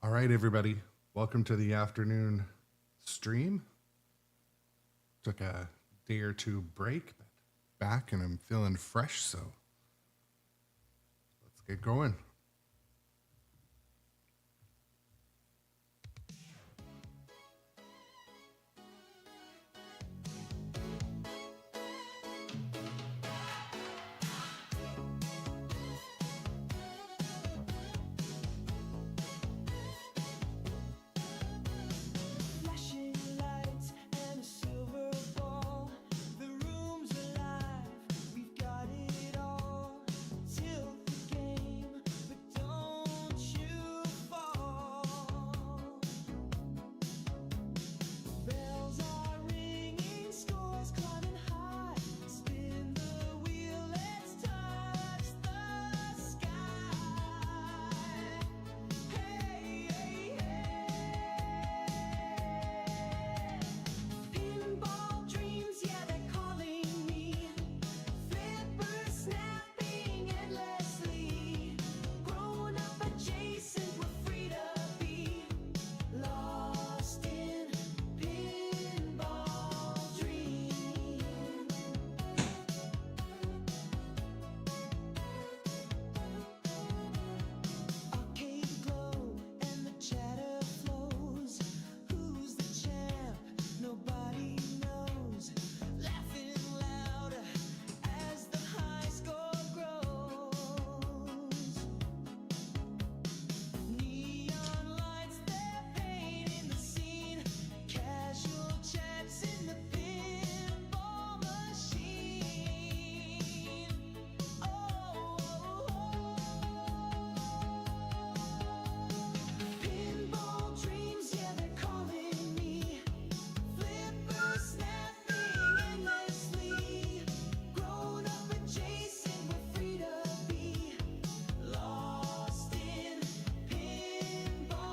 All right, everybody. Welcome to the afternoon stream. Took a day or two break, but back and I'm feeling fresh, so let's get going.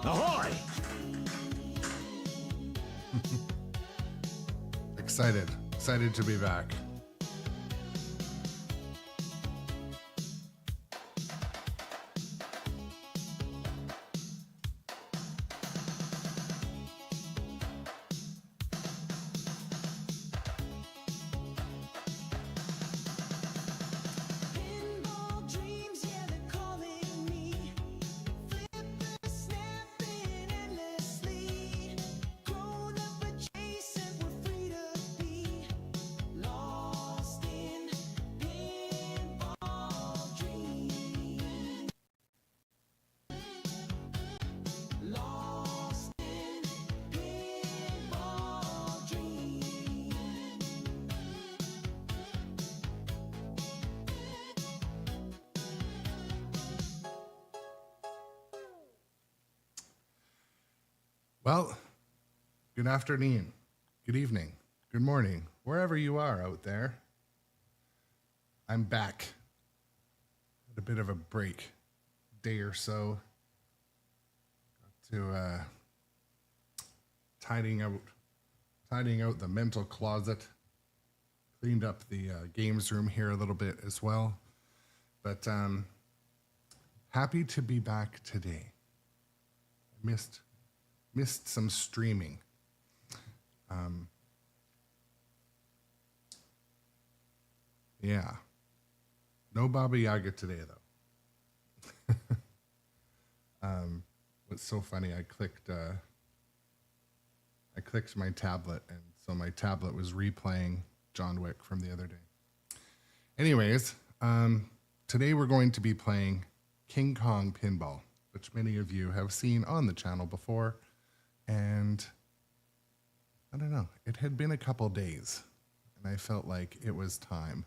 Ahoy! Excited to be back. Well, good afternoon, good evening, good morning, wherever you are out there. I'm back. Had a bit of a break, day or so. Got to tidying out the mental closet. Cleaned up the games room here a little bit as well. But happy to be back today. I missed some streaming. Yeah. No Baba Yaga today, though. What's so funny, I clicked my tablet, and so my tablet was replaying John Wick from the other day. Anyways, today we're going to be playing King Kong Pinball, which many of you have seen on the channel before. And I don't know, it had been a couple days and I felt like it was time.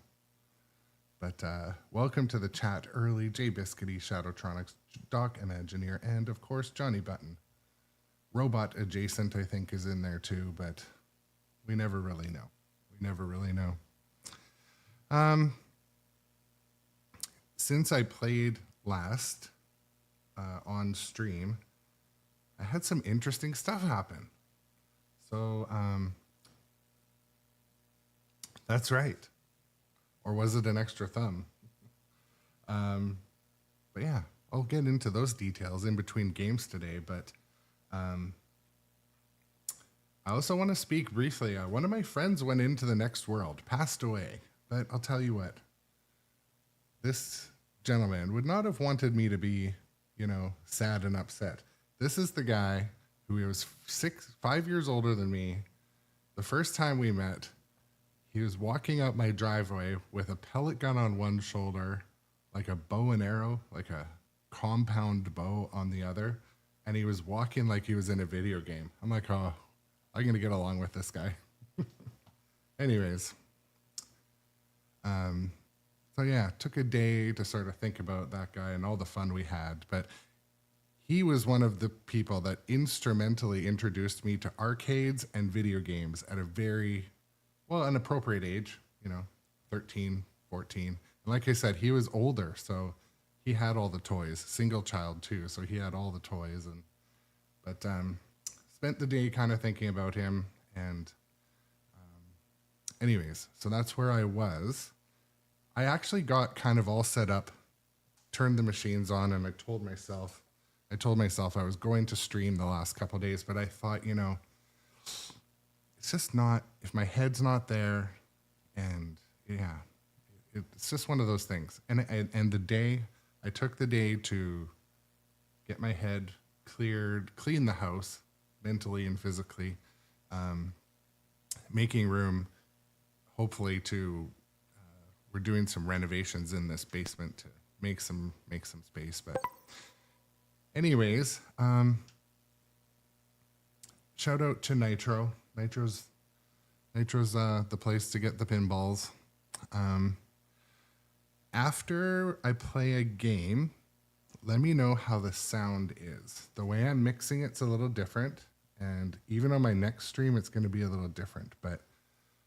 But welcome to the chat early, Jay Biscuity, Shadowtronics, Doc Imagineer, and of course Johnny Button. Robot Adjacent, I think, is in there too, but we never really know. Since I played last on stream, I had some interesting stuff happen. So, that's right. Or was it an extra thumb? But yeah, I'll get into those details in between games today, but I also want to speak briefly. One of my friends went into the next world, passed away, but I'll tell you what, this gentleman would not have wanted me to be, sad and upset. This is the guy who was 5 years older than me. The first time we met, he was walking up my driveway with a pellet gun on one shoulder, like a bow and arrow, like a compound bow on the other. And he was walking like he was in a video game. I'm like, oh, I'm going to get along with this guy. Anyways. So yeah, it took a day to sort of think about that guy and all the fun we had. But he was one of the people that instrumentally introduced me to arcades and video games at a very, an appropriate age, 13, 14. And like I said, he was older, so he had all the toys, single child too, so he had all the toys. But spent the day kind of thinking about him. And anyways, so that's where I was. I actually got kind of all set up, turned the machines on, and I told myself I was going to stream the last couple of days, but I thought, it's just not, if my head's not there, and yeah, it's just one of those things. And I took the day to get my head cleared, clean the house mentally and physically, making room, hopefully we're doing some renovations in this basement to make some space. But anyways, shout out to Nitro. Nitro's the place to get the pinballs. After I play a game, let me know how the sound is. The way I'm mixing it's a little different, and even on my next stream, it's going to be a little different. But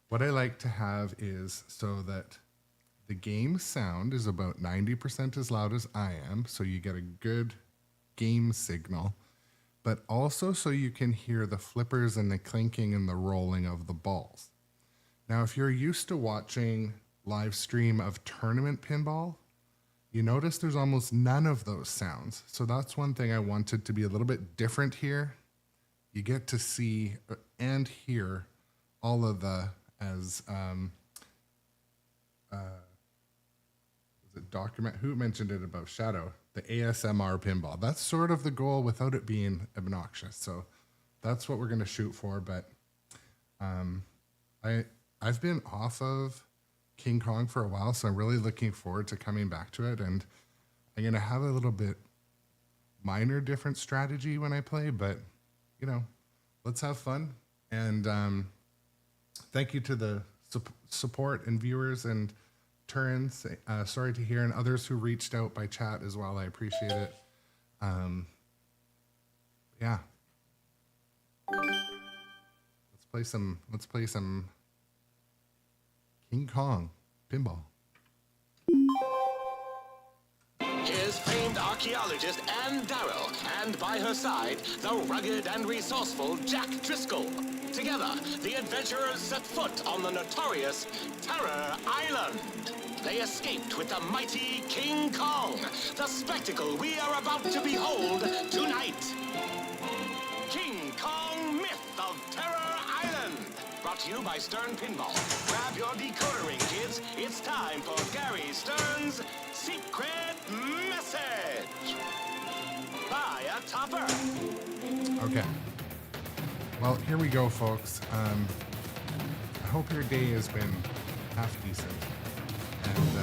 what I like to have is so that the game sound is about 90% as loud as I am, so you get a good game signal, but also so you can hear the flippers and the clinking and the rolling of the balls. Now, if you're used to watching live stream of tournament pinball, you notice there's almost none of those sounds. So that's one thing I wanted to be a little bit different here. You get to see and hear all of the, as who mentioned it above, Shadow, the ASMR pinball. That's sort of the goal without it being obnoxious. So that's what we're going to shoot for. But I've been off of King Kong for a while, so I'm really looking forward to coming back to it. And I'm going to have a little bit minor different strategy when I play, but let's have fun. And thank you to the support and viewers and turns, sorry to hear, and others who reached out by chat as well. I appreciate it. Yeah. Let's play some King Kong pinball. Here's famed archaeologist Ann Darrow, and by her side, the rugged and resourceful Jack Driscoll. Together, the adventurers set foot on the notorious Terror Island. They escaped with the mighty King Kong, the spectacle we are about to behold tonight. King Kong, Myth of Terror Island. Brought to you by Sternpinball. Grab your decoder ring, kids. It's time for Gary Stern's Secret Message. By a topper. Okay. Well, here we go, folks. I hope your day has been half decent. And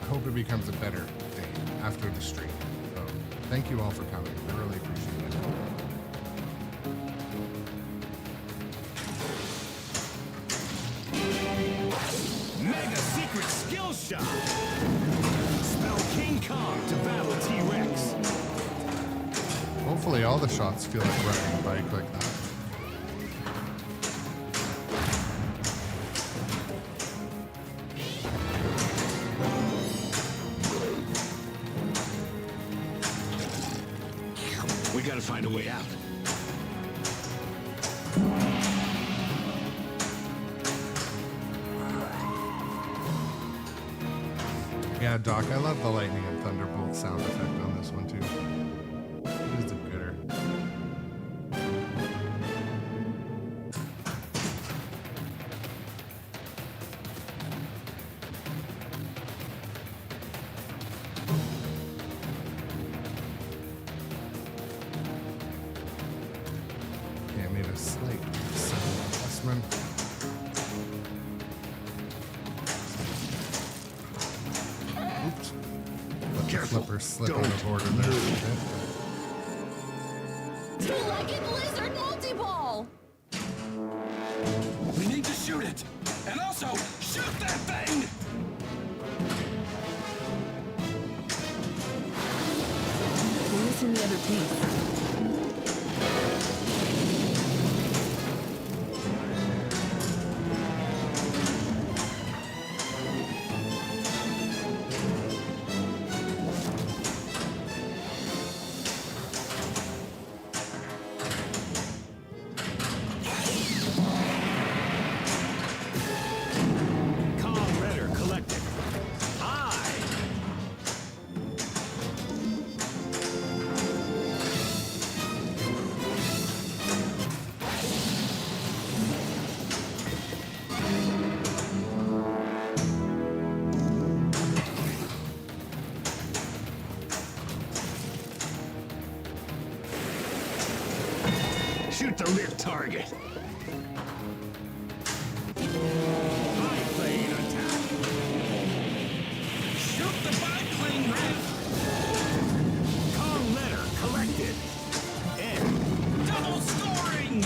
I hope it becomes a better day after the stream. So thank you all for coming. I really appreciate it. Mega secret skill shot. Spell King Kong to battle T-Rex. Hopefully all the shots feel like running a bike like that. We gotta find a way out. Yeah, Doc, I love the lightning and thunderbolt sound effect on this one too. It is a gooder. Okay, I made a slight sound adjustment. Oops. Let the flipper slip on the border there a bit. Two-legged lizard multi-ball! We need to shoot it! And also, shoot that thing! We're missing the other piece. Calm letter collected. High! Shoot the lit target. Biplane attack. Shoot the biplane ramp. Kong letter collected. And double scoring.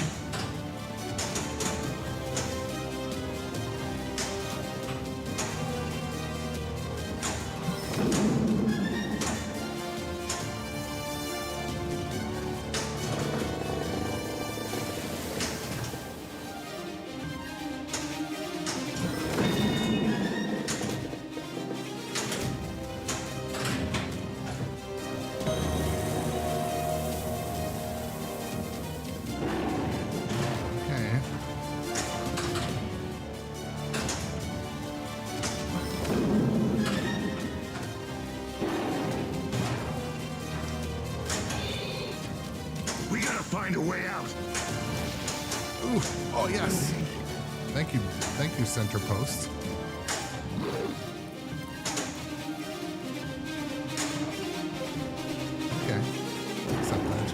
Okay. We gotta find a way out. Ooh, oh yes. Thank you, center post. Okay, accept that.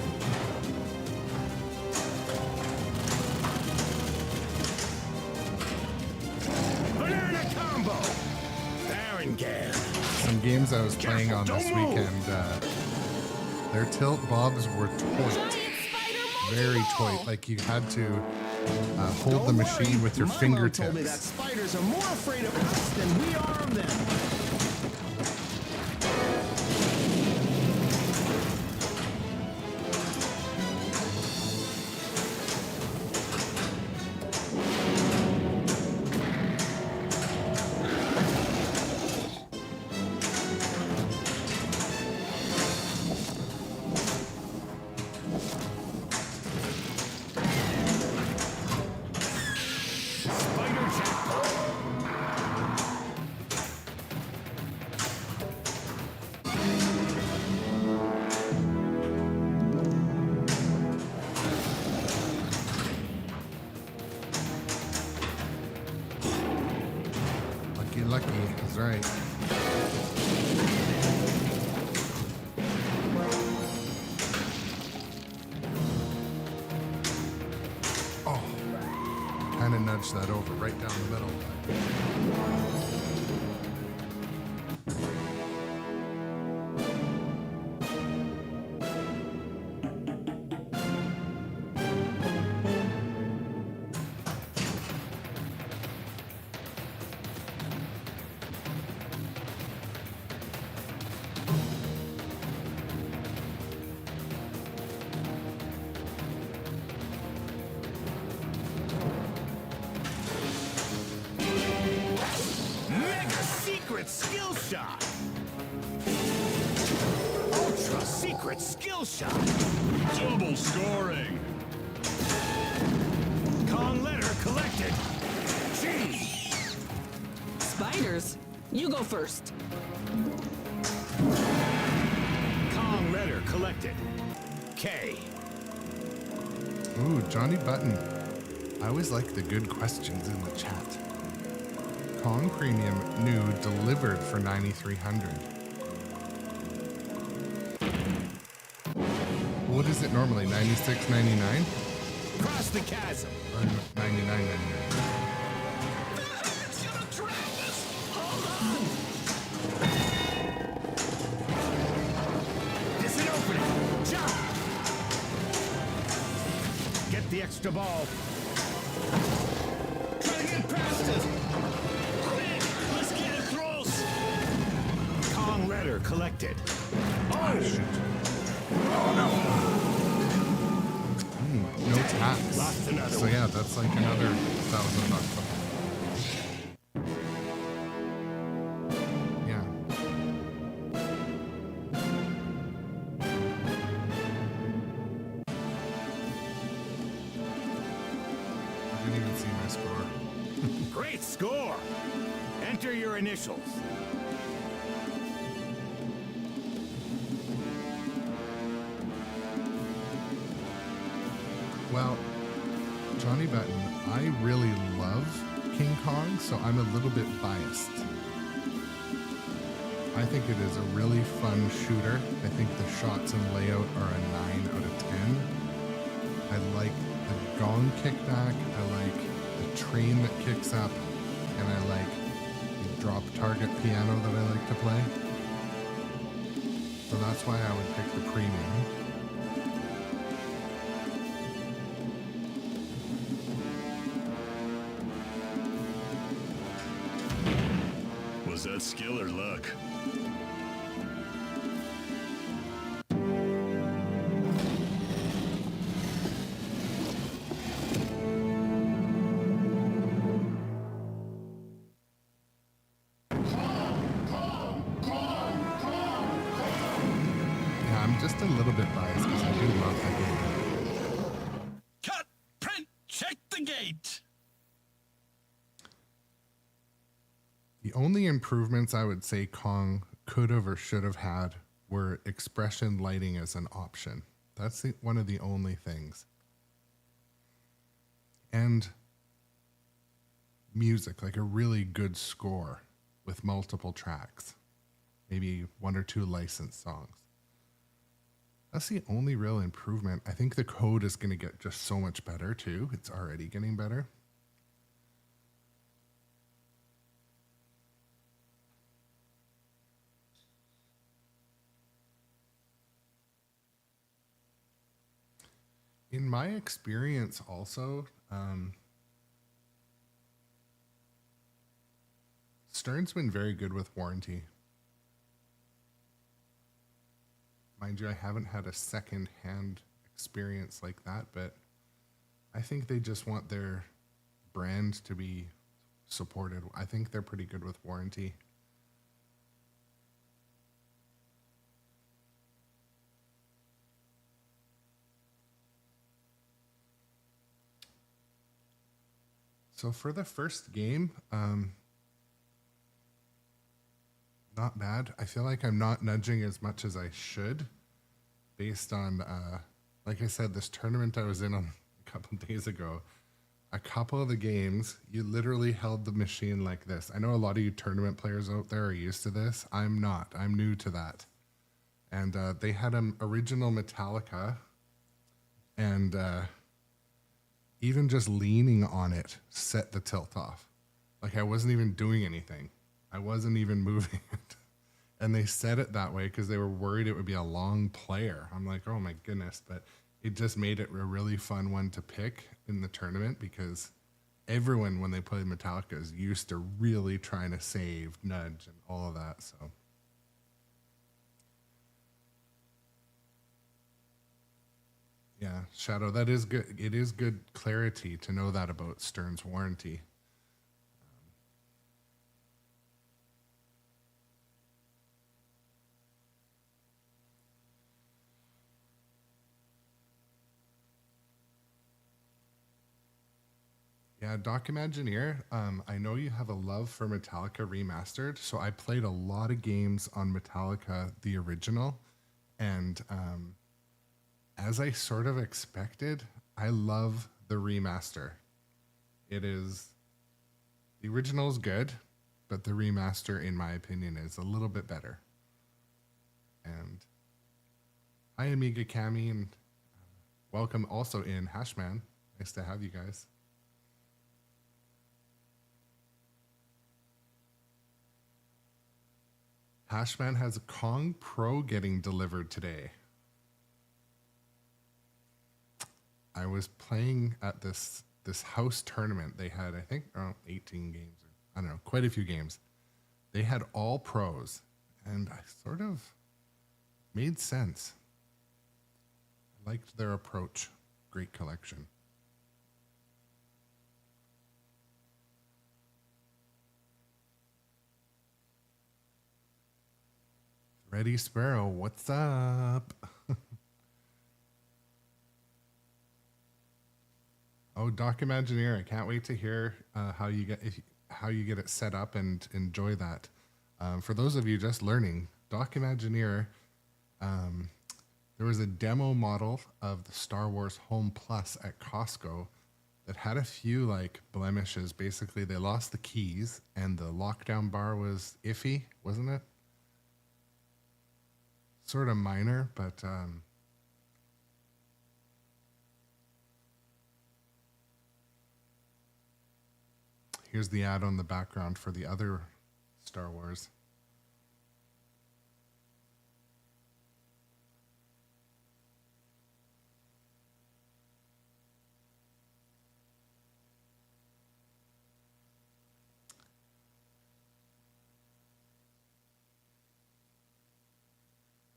Banana combo. Baron Gan. Some games I was playing Careful, on this don't move. weekend, their tilt bobs were toit. Giant spider Very multi-ball! toit. Like you had to hold the machine with your My mom told me that fingertips. spiders are more afraid of us than we are of them. Spider jackpot. Lucky is right. Oh, kind of nudged that over right down the middle. Mega secret skill shot. Ultra secret skill shot. Double scoring. Kong letter collected. G. Spiders? You go first. collected. K. Ooh, Johnny Button. I always like the good questions in the chat. Kong Premium New delivered for 9,300. What is it normally? 96.99 Cross the chasm. or 99.99? It's gonna trap us. Hold on. It's an opening. Jump. Get the extra ball. Try to get past us. Quick, let's get it close. Kong letter collected. Oh, Shoot. Oh no. No tax. Lost another So one. yeah, that's like another $1,000. Yeah. I didn't even see my score. Great score. Enter your initials. Well, Johnny Button, I really love King Kong, so I'm a little bit biased. I think it is a really fun shooter. I think the shots and layout are a 9 out of 10. I like the gong kickback. I like the train that kicks up, and I like the drop target piano that I like to play. So that's why I would pick the premium. Was that skill or luck? Yeah, I'm just a little bit biased because I do love that game. Cut, print, check the gate. The only improvements I would say Kong could have or should have had were expression lighting as an option. That's one of the only things. And music, like a really good score with multiple tracks, maybe one or two licensed songs. That's the only real improvement. I think the code is going to get just so much better too. It's already getting better. In my experience also, Stern's been very good with warranty. Mind you, I haven't had a second-hand experience like that, but I think they just want their brand to be supported. I think they're pretty good with warranty. So for the first game, not bad. I feel like I'm not nudging as much as I should based on, like I said, this tournament I was in a couple days ago. A couple of the games, you literally held the machine like this. I know a lot of you tournament players out there are used to this. I'm not. I'm new to that. And they had an original Metallica, and even just leaning on it set the tilt off. Like I wasn't even doing anything. I wasn't even moving it. And they set it that way because they were worried it would be a long player. I'm like, oh my goodness. But it just made it a really fun one to pick in the tournament because everyone, when they played Metallica, is used to really trying to save, nudge, and all of that. So yeah, Shadow, that is good. It is good clarity to know that about Stern's warranty. Yeah, Doc Imagineer, I know you have a love for Metallica Remastered, so I played a lot of games on Metallica, the original, And as I sort of expected, I love the remaster. It is, the original is good, but the remaster, in my opinion, is a little bit better. And hi, Amiga Cami, and welcome also in Hashman. Nice to have you guys. Hashman has a Kong Pro getting delivered today. I was playing at this house tournament. They had, I think, around 18 games. Or, I don't know, quite a few games. They had all pros, and I sort of made sense. I liked their approach. Great collection. Ready Sparrow, what's up? Oh, Doc Imagineer, I can't wait to hear how you get it set up and enjoy that. For those of you just learning, Doc Imagineer, there was a demo model of the Star Wars Home Plus at Costco that had a few like blemishes. Basically, they lost the keys and the lockdown bar was iffy, wasn't it? Sort of minor, but here's the ad on the background for the other Star Wars.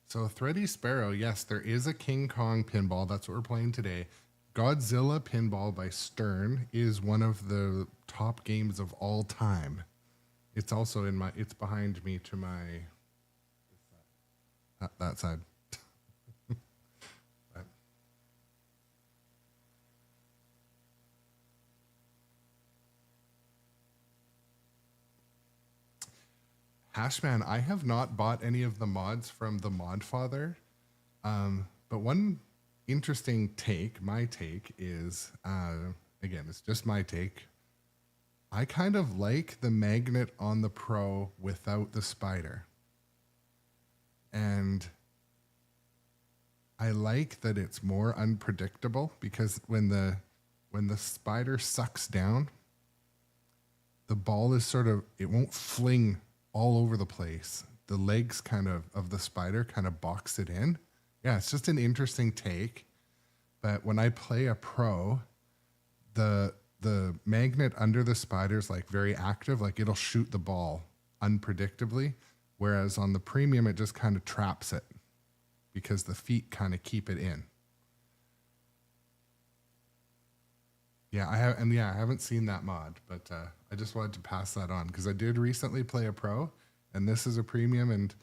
So Thready Sparrow, yes, there is a King Kong pinball. That's what we're playing today. Godzilla Pinball by Stern is one of the top games of all time. It's also in my, it's behind me to my, that side. Hashman, I have not bought any of the mods from the Modfather, but one interesting take, my take is, again, it's just my take. I kind of like the magnet on the Pro without the spider. And I like that it's more unpredictable because when the spider sucks down, the ball is sort of, it won't fling all over the place. The legs of the spider kind of box it in. Yeah, it's just an interesting take. But when I play a Pro, the magnet under the spider is like very active, like it'll shoot the ball unpredictably. Whereas on the Premium, it just kind of traps it because the feet kind of keep it in. Yeah, I haven't seen that mod, but I just wanted to pass that on because I did recently play a Pro, and this is a Premium, and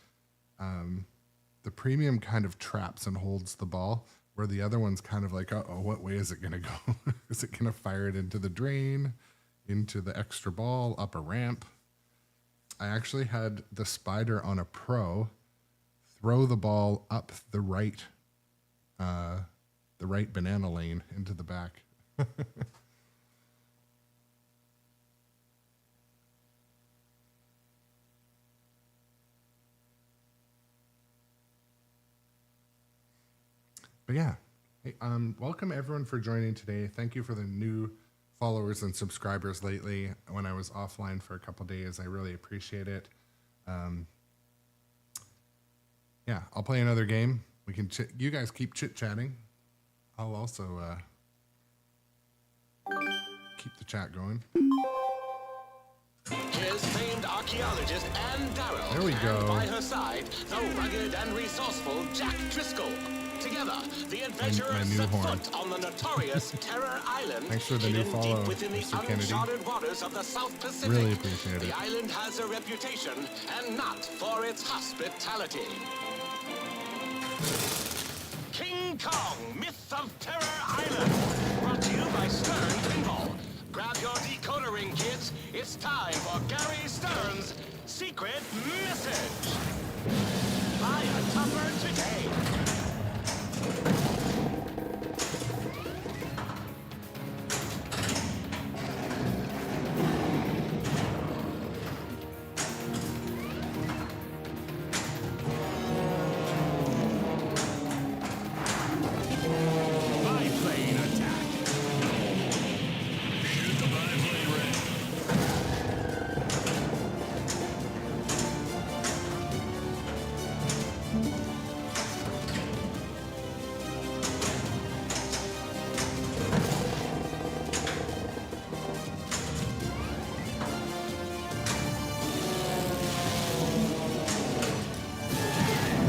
the Premium kind of traps and holds the ball, where the other one's kind of like, uh-oh, what way is it going to go? Is it going to fire it into the drain, into the extra ball, up a ramp? I actually had the spider on a Pro throw the ball up the right banana lane into the back. But yeah, hey, welcome everyone for joining today. Thank you for the new followers and subscribers lately. When I was offline for a couple days, I really appreciate it. Yeah, I'll play another game. We can you guys keep chit-chatting. I'll also keep the chat going. Here's famed archaeologist Ann Darrow. There we go. And by her side, the rugged and resourceful Jack Driscoll. Together, the adventurers set foot on the notorious Terror Island. Thanks for the new follow, deep within the Mr. Kennedy. uncharted waters of the South Pacific. Really appreciate it. The island has a reputation, and not for its hospitality. King Kong, Myth of Terror Island. Brought to you by Stern Pinball. Grab your decoder ring, kids. It's time for Gary Stern's Secret Message. Buy a tupper today.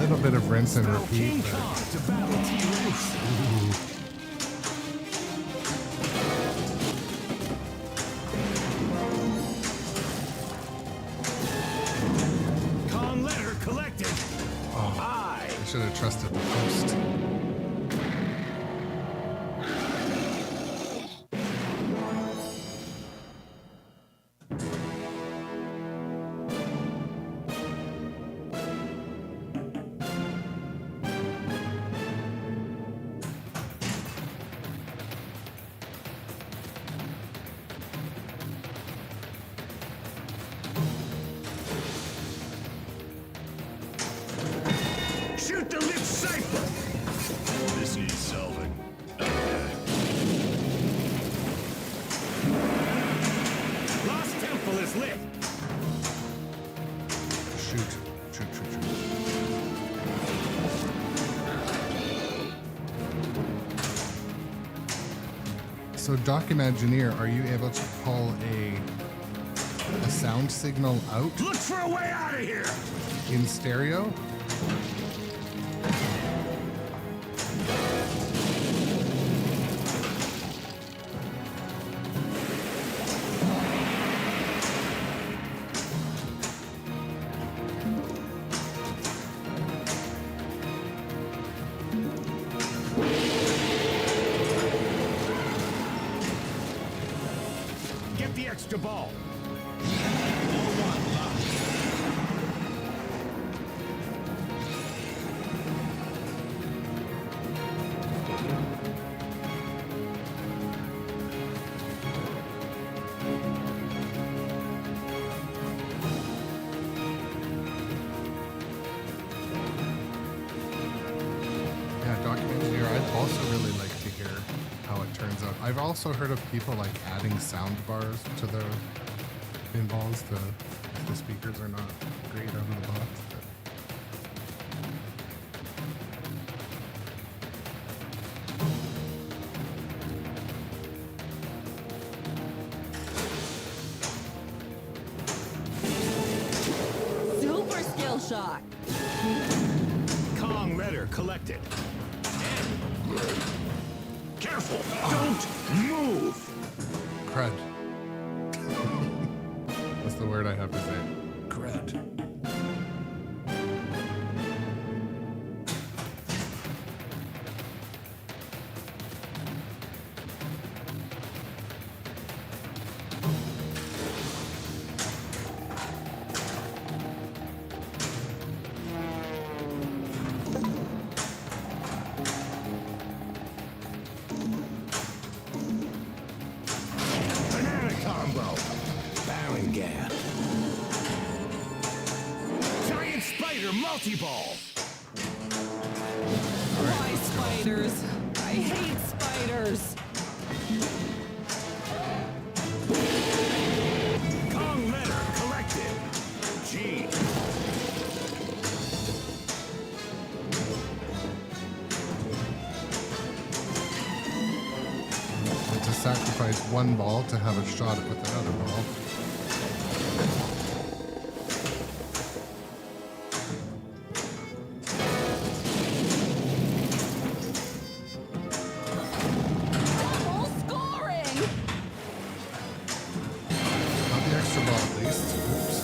little bit of rinse and Throw repeat. King But Kong to battle T-Rex. Kong letter collected. I. I should have trusted the host. Shoot the lit cipher. This needs solving. Lost temple is lit. Shoot. So, Doc Imagineer, are you able to pull a sound signal out Look for a way out of here. in stereo? Get the extra ball. Yeah, Doc Engineer, I'd also really like to hear how it turns out. I've also heard of people like adding sound bars to their pinballs. The speakers are not great out of the box. But Super skill shot. Kong letter collected. And careful. Don't move. crud. That's the word I have to say. Crud. Banana combo. Baron gap. Giant spider multi-ball. Why spiders? I hate spiders. Kong letter collected. G. And to sacrifice one ball to have a shot with another ball. Double scoring. Not the extra ball, at least. Oops.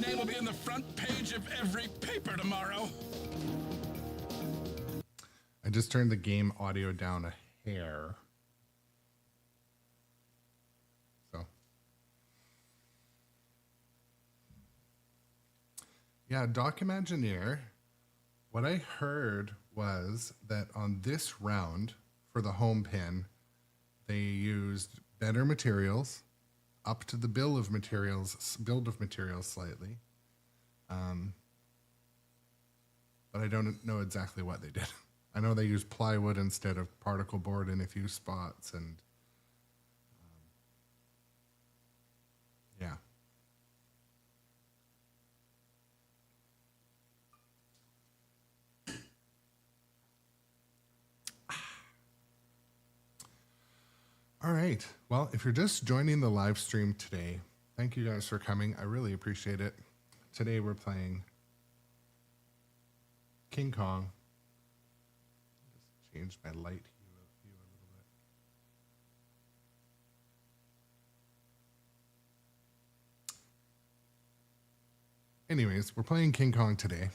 name will be on the front page of every paper tomorrow. I just turned the game audio down a hair. So. Yeah, Doc-Imagineer, what I heard was that on this round for the home pin, they used better materials, up to the build of materials slightly. But I don't know exactly what they did. I know they used plywood instead of particle board in a few spots, and yeah. All right. Well, if you're just joining the live stream today, thank you guys for coming. I really appreciate it. Today we're playing King Kong. Just change my light hue a little bit. Anyways, we're playing King Kong today.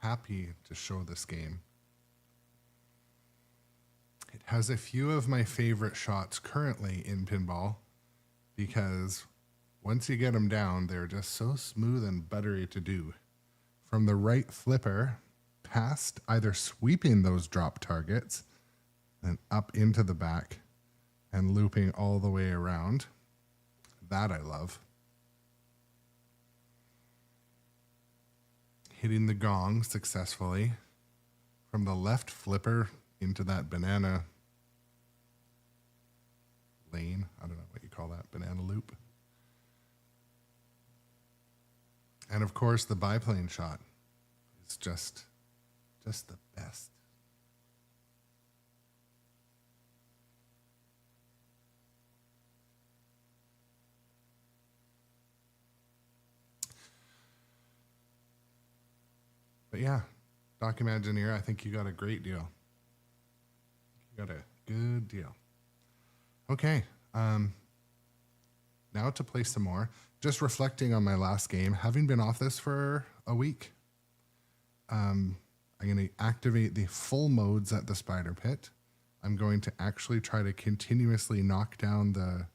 Happy to show this game. It has a few of my favorite shots currently in pinball because once you get them down, they're just so smooth and buttery to do. From the right flipper, past either sweeping those drop targets and up into the back and looping all the way around. That I love. Hitting the gong successfully from the left flipper into that banana lane. I don't know what you call that, banana loop. And of course, the biplane shot is just the best. But yeah, Doc-Imagineer, I think you got a great deal. You got a good deal. Okay, now to play some more. Just reflecting on my last game, having been off this for a week, I'm going to activate the full modes at the spider pit. I'm going to actually try to continuously knock down the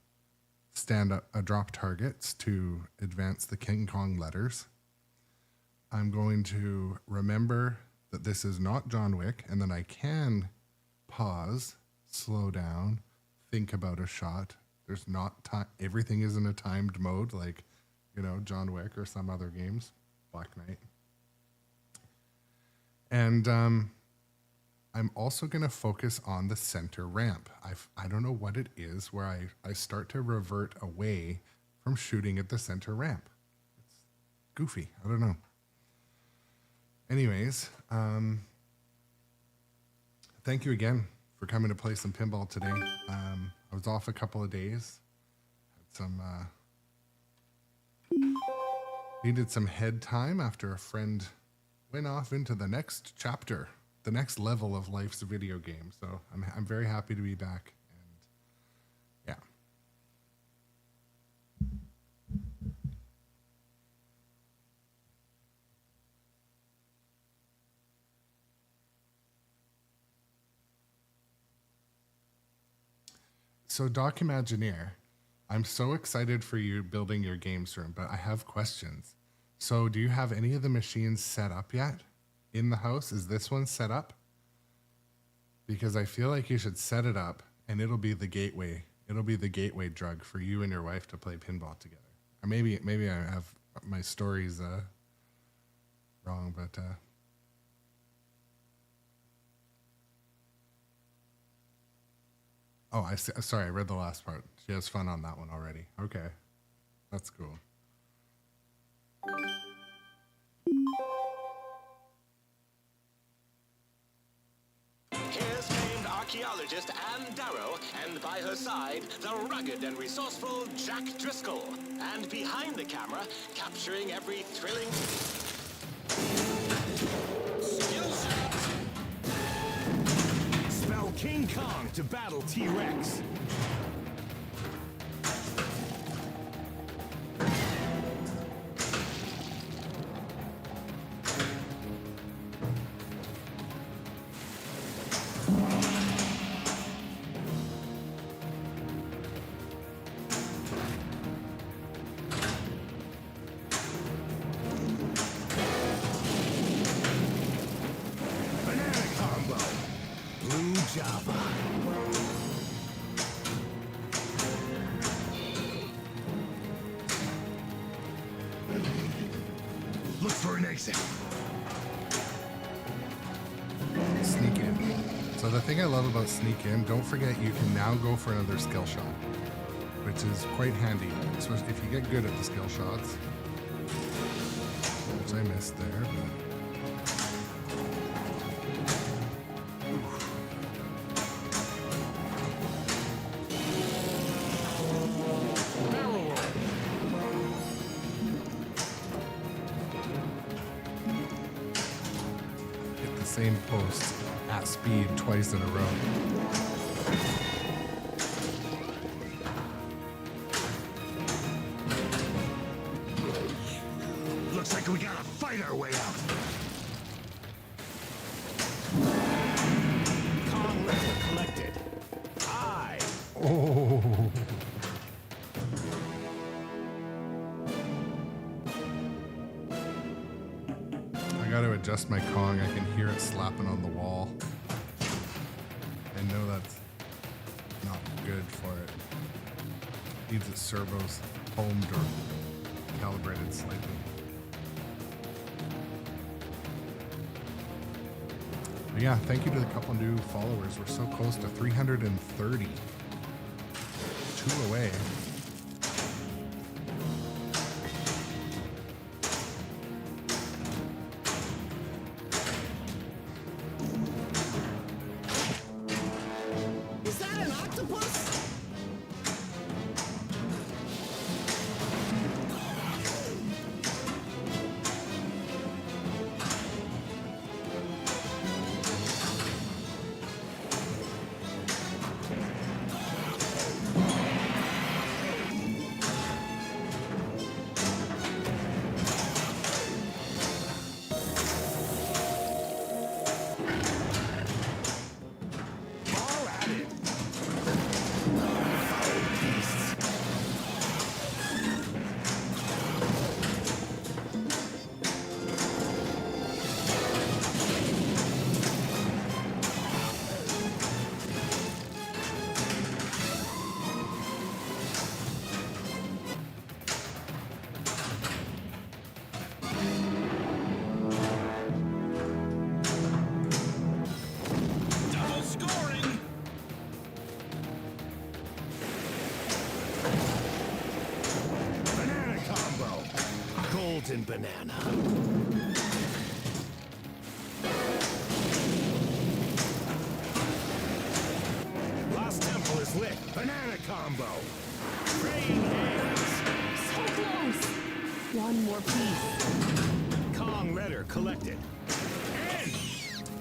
stand-up drop targets to advance the King Kong letters. I'm going to remember that this is not John Wick, and that I can pause, slow down, think about a shot. There's not time. Everything is in a timed mode, like, you know, John Wick or some other games, Black Knight. And I'm also going to focus on the center ramp. I don't know what it is where I start to revert away from shooting at the center ramp. It's goofy. I don't know. Anyways, thank you again for coming to play some pinball today. I was off a couple of days. Had some needed some head time after a friend went off into the next chapter, the next level of life's video game. So I'm very happy to be back. And yeah. So Doc-Imagineer, I'm so excited for you building your games room, but I have questions. So do you have any of the machines set up yet in the house? Is this one set up? Because I feel like you should set it up and it'll be the gateway. It'll be the gateway drug for you and your wife to play pinball together. Or maybe I have my stories wrong, but oh, I see. Sorry, I read the last part. She has fun on that one already. Okay, that's cool. Here's famed archaeologist Anne Darrow, and by her side, the rugged and resourceful Jack Driscoll. And behind the camera, capturing every thrilling skill shot. Spell King Kong to battle T-Rex. lava. Look for an exit. Sneak in. So the thing I love about sneak in, don't forget you can now go for another skill shot, which is quite handy, especially if you get good at the skill shots, which I missed there. Hit the same post at speed twice in a row. Looks like we gotta fight our way out. Kong letter collected. I. Oh. I got to adjust my Kong. I can hear it slapping on the wall. I know that's not good for it. Needs its servos homed or calibrated slightly. But yeah, thank you to the couple new followers. We're so close to 330. 2 away. Is that an octopus? Ball at it. Double scoring. Banana combo. Golden banana. Lost temple is lit. Banana combo. Praying hands. So close. One more piece. Kong letter collected. And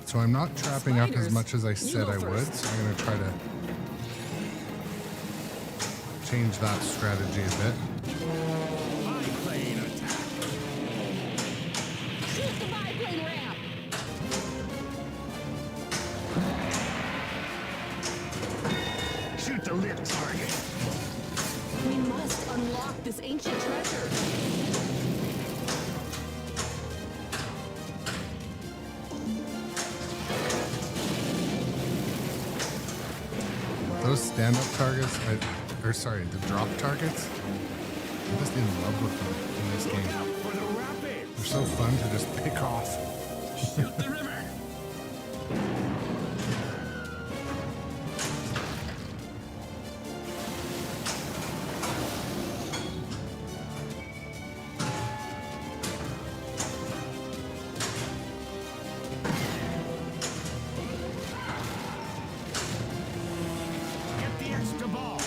So I'm not trapping up as Spiders. much as I You said go I would, first. so I'm going to try to change that strategy a bit. biplane attack. Shoot the biplane ramp. Shoot the lit target. We must unlock this ancient treasure. Those stand-up targets, the drop targets, I'm just in love with them in this game. Out for the rapids. They're so fun to just pick off. Shoot the river. Get the extra ball.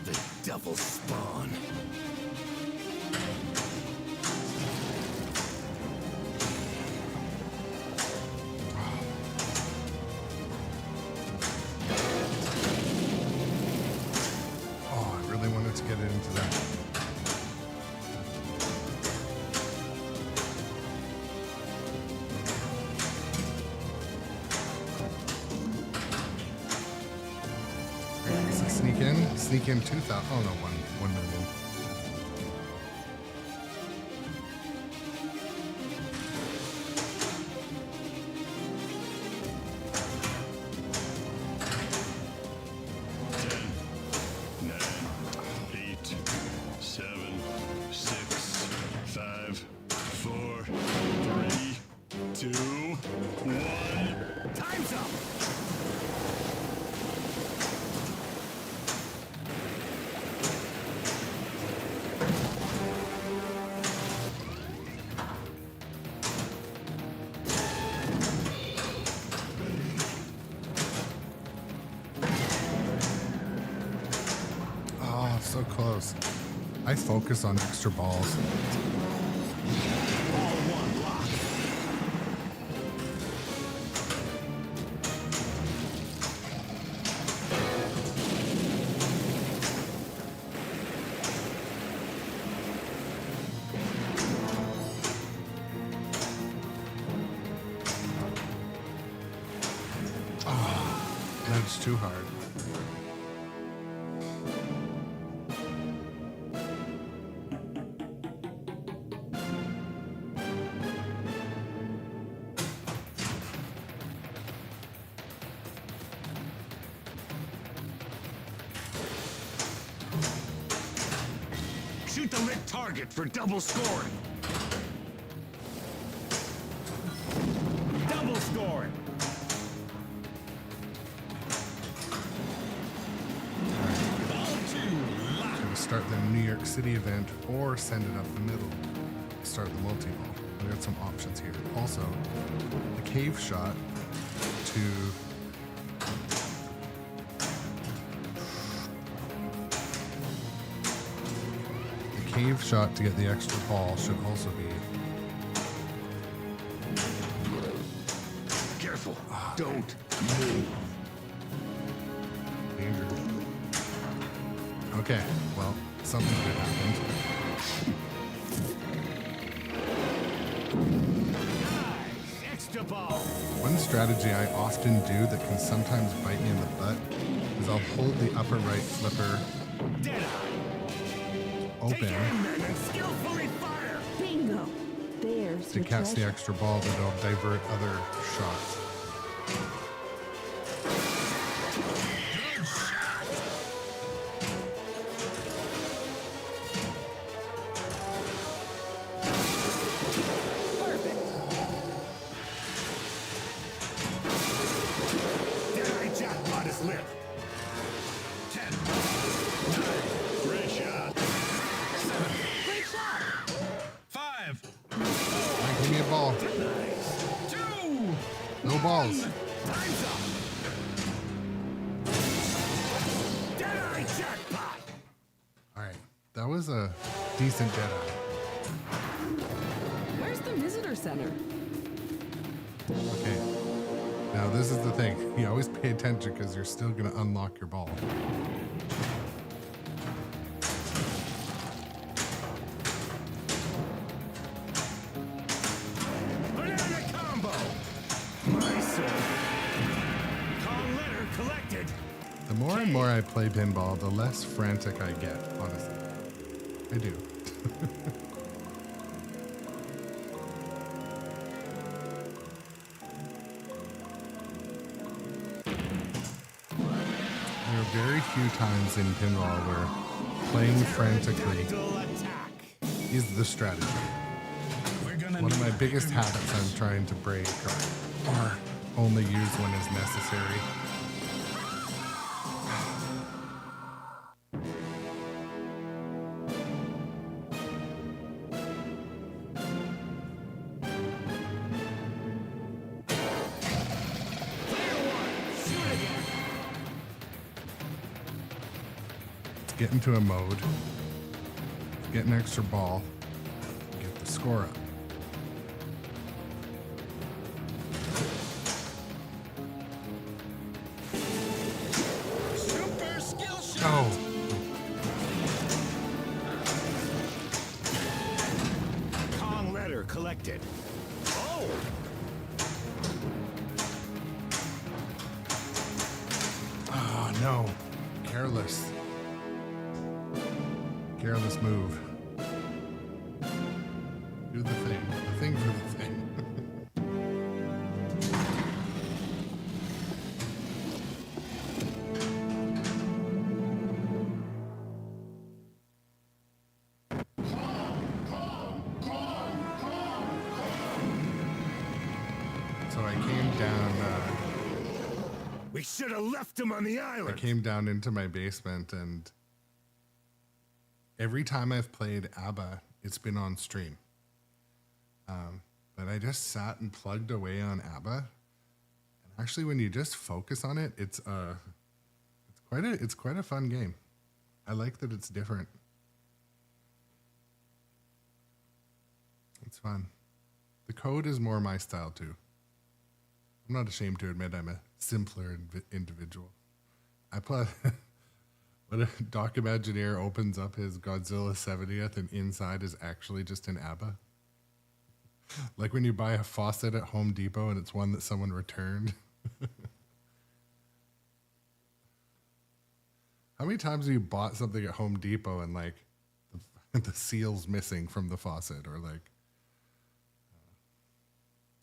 The devil spawn. Oh, I really wanted to get it into that. Is it sneak in? Sneak in 2,000. Oh no, 1 million. close. I focus on extra balls. All one block. That's too hard. Shoot the lit target for double scoring. Double scoring. Should we start the New York City event or send it up the middle? Start the multi-ball. We got some options here. Also, the cave shot to cave shot to get the extra ball should also be Careful. Don't move. dangerous. Okay, well, something good happened. Nice. Extra ball. One strategy I often do that can sometimes bite me in the butt is I'll hold the upper right flipper Dead eye. Take open aim then and skillfully fire. Bingo. There's to your catch the treasure. extra ball that'll divert other shots. Dead eye jackpot is lit. 10. 9. Great shot. 7. Great shot. 5, Alright, give me a ball. 2, No balls. Time's up. Dead eye jackpot. Alright, that was a decent Jedi. Where's the visitor center? Okay. Now this is the thing. You always pay attention because you're still gonna unlock your ball. Banana combo. My sword. Kong letter collected. The more and more I play pinball, the less frantic I get, honestly. I do. There are very few times in pinball where playing frantically Dual attack. is the strategy. we're gonna One of need my a biggest bigger habits I'm trying to break or only use when is necessary. Get into a mode, get an extra ball, get the score up. super skill shot. Oh, Kong letter collected. Oh! oh no, careless. Careless move. Do the thing for the thing. So I came down. We should have left him on the I island. came down into my basement, and every time I've played ABBA, it's been on stream. But I just sat and plugged away on ABBA. And actually, when you just focus on it, it's quite a fun game. I like that it's different. It's fun. The code is more my style too. I'm not ashamed to admit I'm a simpler individual. I play when a Doc Imagineer opens up his Godzilla 70th and inside is actually just an ABBA. Like when you buy a faucet at Home Depot and it's one that someone returned. How many times have you bought something at Home Depot and like the seal's missing from the faucet, or like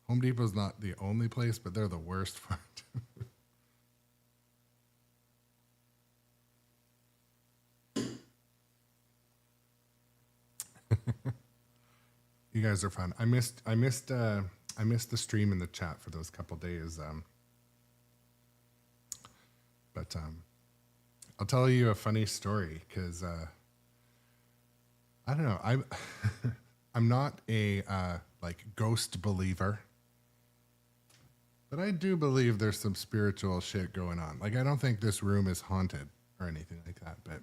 Home Depot's not the only place, but they're the worst for it. You guys are fun. I missed the stream in the chat for those couple days. But I'll tell you a funny story because I don't know. I'm not a like ghost believer, but I do believe there's some spiritual shit going on. Like I don't think this room is haunted or anything like that. But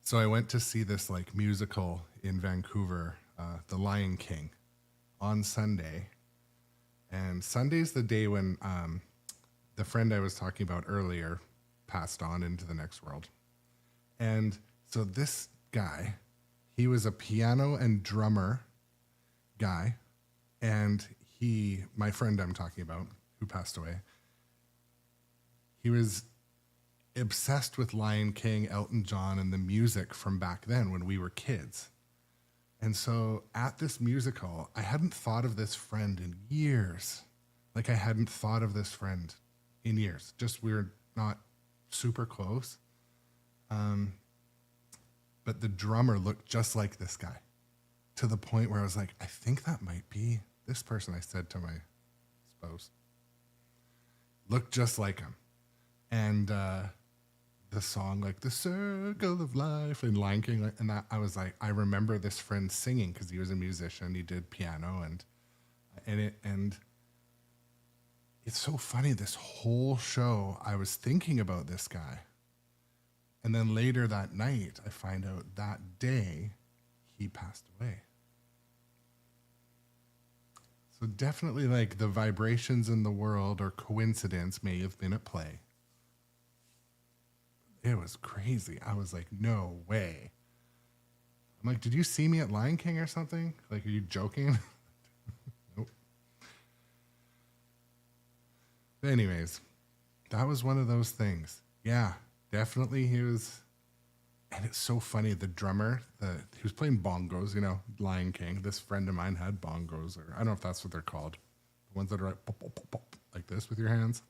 so I went to see this like musical in Vancouver, The Lion King, on Sunday, and Sunday's the day when the friend I was talking about earlier passed on into the next world. And so this guy, he was a piano and drummer guy, and my friend I'm talking about, who passed away, he was obsessed with Lion King, Elton John, and the music from back then when we were kids. And so at this musical, I hadn't thought of this friend in years. Like I hadn't thought of this friend in years. Just we were not super close. But the drummer looked just like this guy, to the point where I was like, I think that might be this person. I said to my spouse, looked just like him. And the song, like the circle of life and Lion King, and that, I was like, I remember this friend singing because he was a musician. He did piano and it's so funny. This whole show, I was thinking about this guy. And then later that night, I find out that day he passed away. So definitely like the vibrations in the world or coincidence may have been at play. It was crazy. I was like, no way. I'm like, did you see me at Lion King or something? Like, are you joking? Nope. But anyways, that was one of those things. Yeah, definitely he was. And it's so funny. The drummer, he was playing bongos, you know, Lion King. This friend of mine had bongos, or I don't know if that's what they're called. The ones that are like, pop, pop, pop, pop, like this with your hands.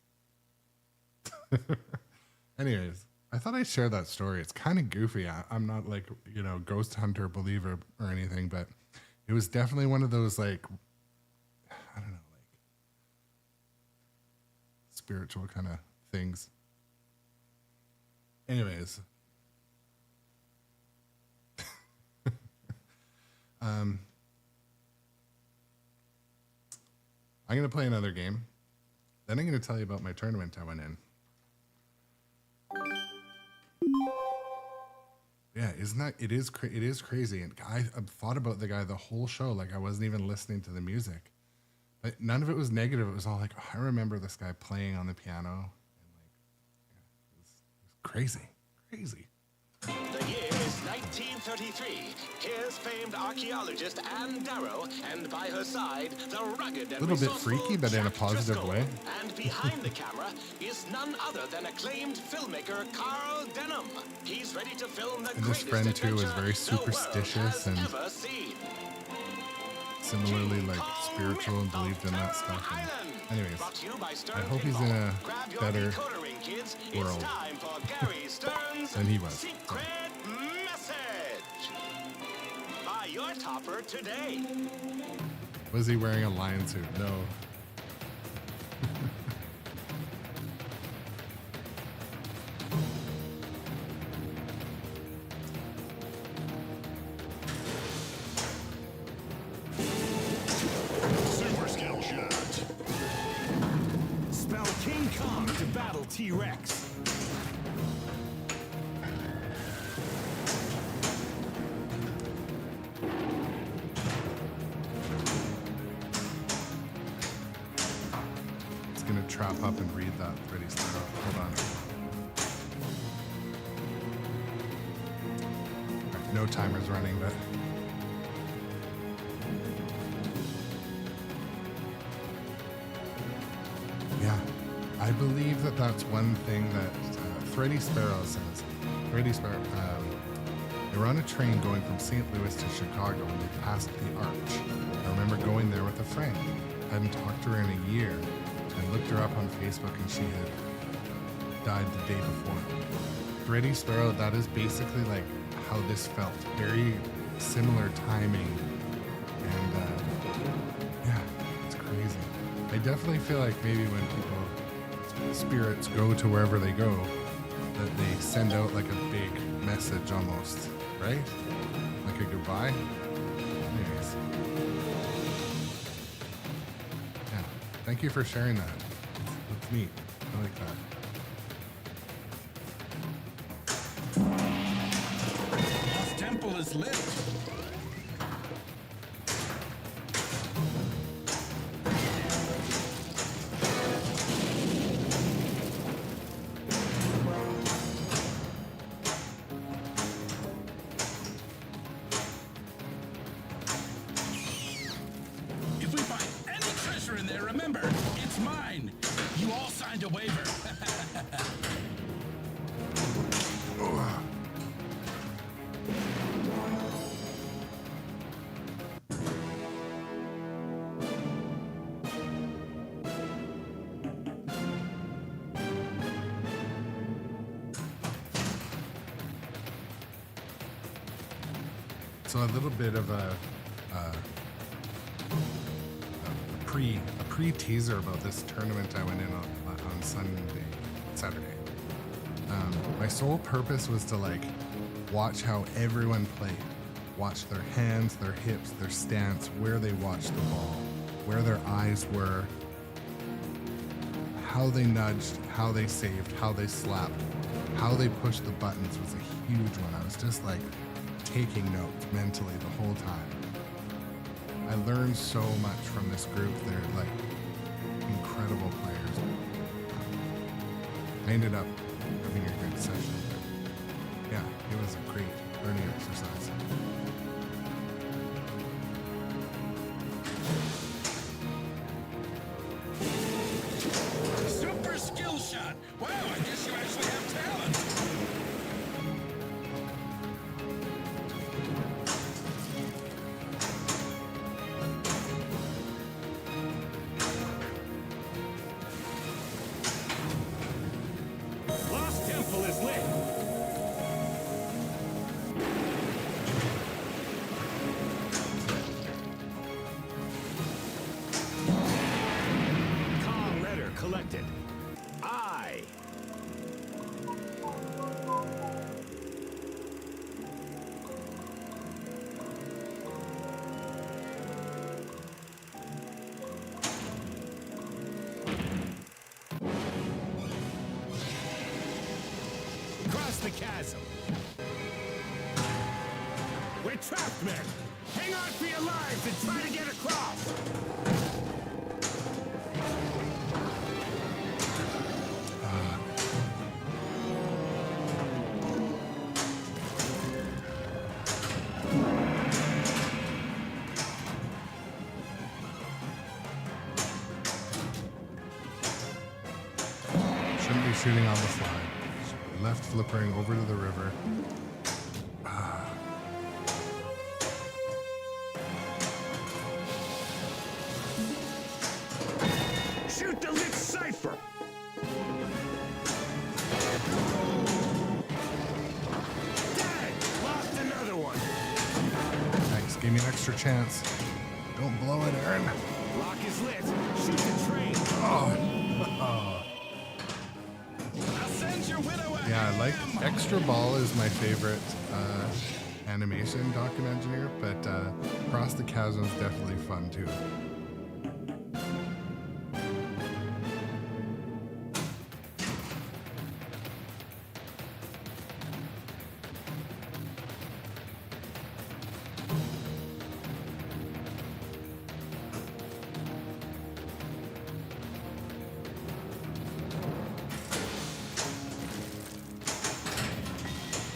Anyways, I thought I'd share that story. It's kind of goofy. I'm not like, you know, ghost hunter believer or anything, but it was definitely one of those like, I don't know, like spiritual kind of things. Anyways. I'm going to play another game. Then I'm going to tell you about my tournament I went in. Yeah, isn't that, it is crazy. And I've thought about the guy the whole show. Like I wasn't even listening to the music, but none of it was negative. It was all like, oh, I remember this guy playing on the piano. And like, yeah, it was crazy. The year is 1933. Here's famed archaeologist Anne Darrow, and by her side, the rugged and a little bit resourceful freaky, but in a Jack positive Driscoll. way. And behind the camera is none other than acclaimed filmmaker Carl Denham. He's ready to film the And this greatest friend too is adventure very the world superstitious has and ever seen. similarly like spiritual and believed in that stuff. And anyways, Brought to you by I hope he's in a Grab your better decoder ring, kids. world It's time for Gary Stern's than he was. Secret Message. Buy your topper today. Was he wearing a lion suit? No. Super skill shot. Spell King Kong to battle T-Rex. just gonna trap up and read that Freddy Sparrow. Hold on. Right, no timer's running, but yeah, I believe that that's one thing that Freddy Sparrow says. Freddy Sparrow, they were on a train going from St. Louis to Chicago and they passed the Arch. I remember going there with a friend. Hadn't talked to her in a year and looked her up on Facebook and she had died the day before. Freddy Sparrow, that is basically like how this felt. Very similar timing. And yeah, it's crazy. I definitely feel like maybe when spirits go to wherever they go, that they send out like a big message almost, right? Like a goodbye. Anyways. Yeah. Thank you for sharing that. That's neat. I like that. Lost temple is lit. If we find any treasure in there, remember, it's mine. You all signed a waiver. So a little bit of a pre teaser about this tournament I went in on Saturday. My sole purpose was to like watch how everyone played, watch their hands, their hips, their stance, where they watched the ball, where their eyes were, how they nudged, how they saved, how they slapped, how they pushed the buttons was a huge one. I was just like taking notes mentally the whole time. I learned so much from this group. They're like incredible players. I ended up having a good session. But yeah, it was a great learning exercise. Super skill shot. Wow, I guess you actually have talent. Lost temple is lit. Kong letter collected. I. Cross the chasm. We're trapped, men. Hang on for your lives and try to get across. Shouldn't be shooting on the slide. Left flippering over to the river. Shoot the lit cipher. Dead. Lost another one. Thanks, gave me an extra chance. Don't blow it, Aaron. Lock is lit. Shoot the train. I'll send your widow a Yeah, I like ham. Extra Ball is my favorite animation doc and engineer, but Cross the Chasm is definitely fun too.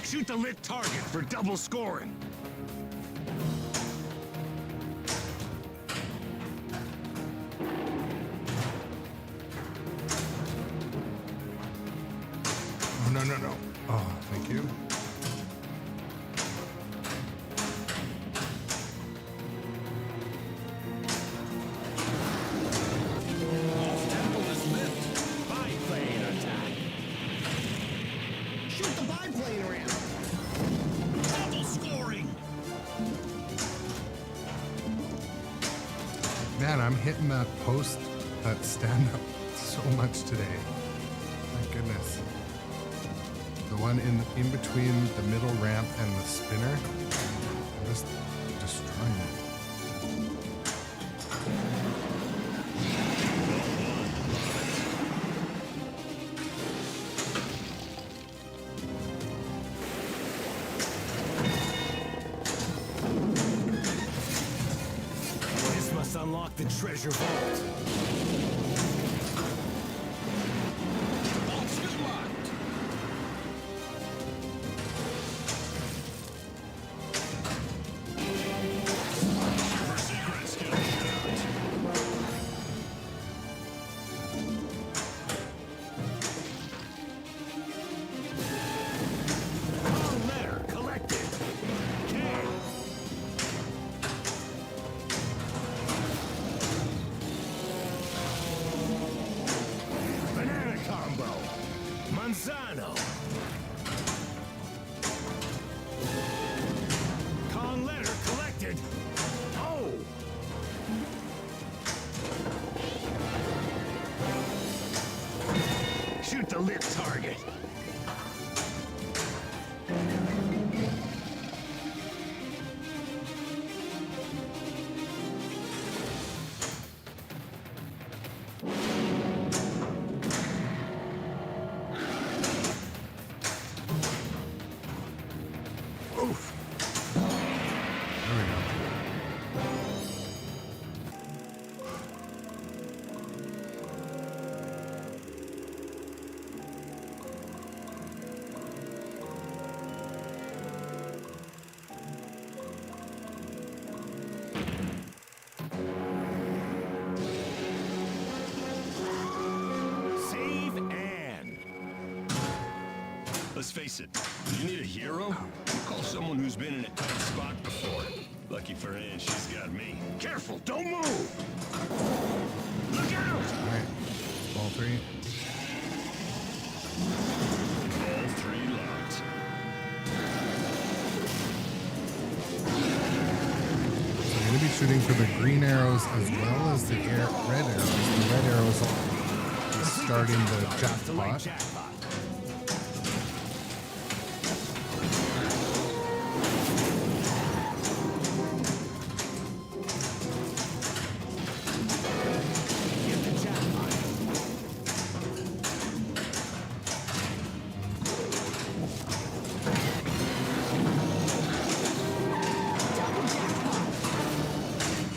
Shoot the lit target for double scoring. Oh, no, no, no. Oh, thank you. Temple is lit. Biplane attack. Shoot the biplane around. Double scoring. Man, I'm hitting that post, that stand up so much today. My goodness. The one in between the middle ramp and the spinner, I'm just destroying it. This must unlock the treasure vault. Vault's locked. Super secret skill shot. Wrong letter collected. K. Banana combo. Manzano. Kong letter collected. Oh. Shoot the lit target. Oof. There we go. Save and. Let's face it, you need a hero? Call someone who's been in a tight spot before. Lucky for Ann, she's got me. Careful, don't move. Look out! All right. Ball three. All three locked. So I'm going to be shooting for the green arrows as well as the red arrows. The red arrows is starting the jackpot. Get the jackpot.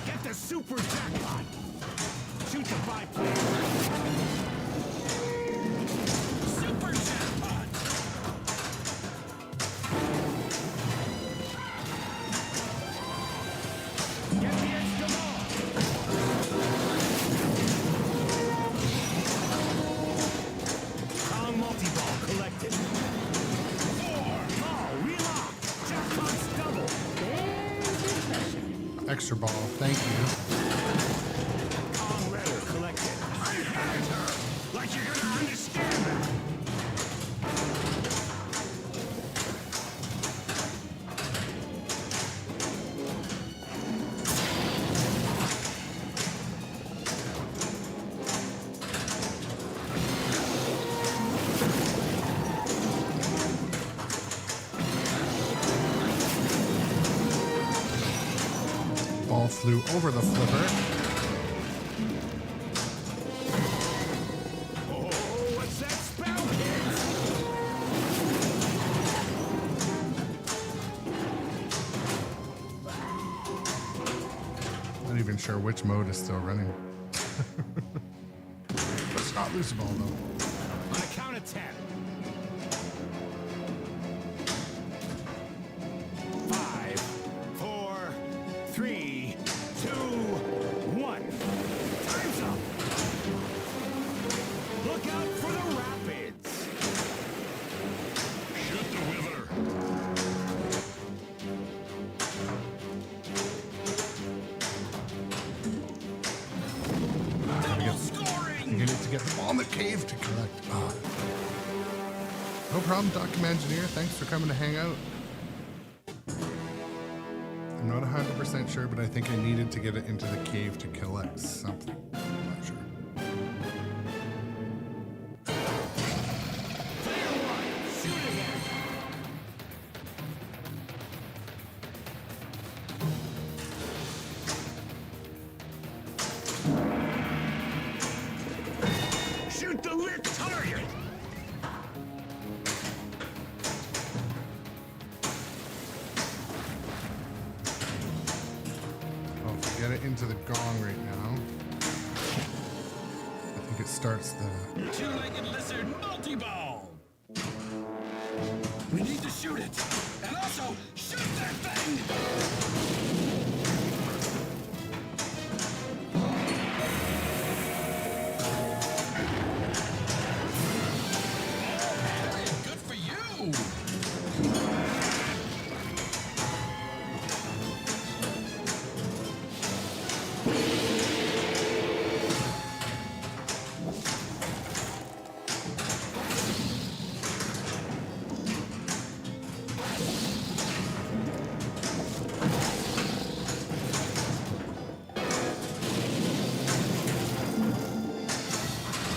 Get the super jackpot. Shoot the biplane. Super jackpot. Get the extra ball. Kong multi-ball collected. Ball relocked. Jackpot's double. Extra ball. Thank you. Kong letter collected. I hate her. Like you're gonna understand that. Ball flew over the flipper. Oh, what's that spell, kids? Not even sure which mode is still running. Let's not lose the ball though. On a count of 10. in it to get the ball in the cave to collect. Oh. No problem, Document Engineer. Thanks for coming to hang out. I'm not 100% sure, but I think I needed to get it into the cave to collect something. I'm not sure. Shoot the lit target! Well, if we get it into the gong right now, I think it starts the... Two-legged lizard multi-ball. We need to shoot it. And also, shoot that thing! Good for you!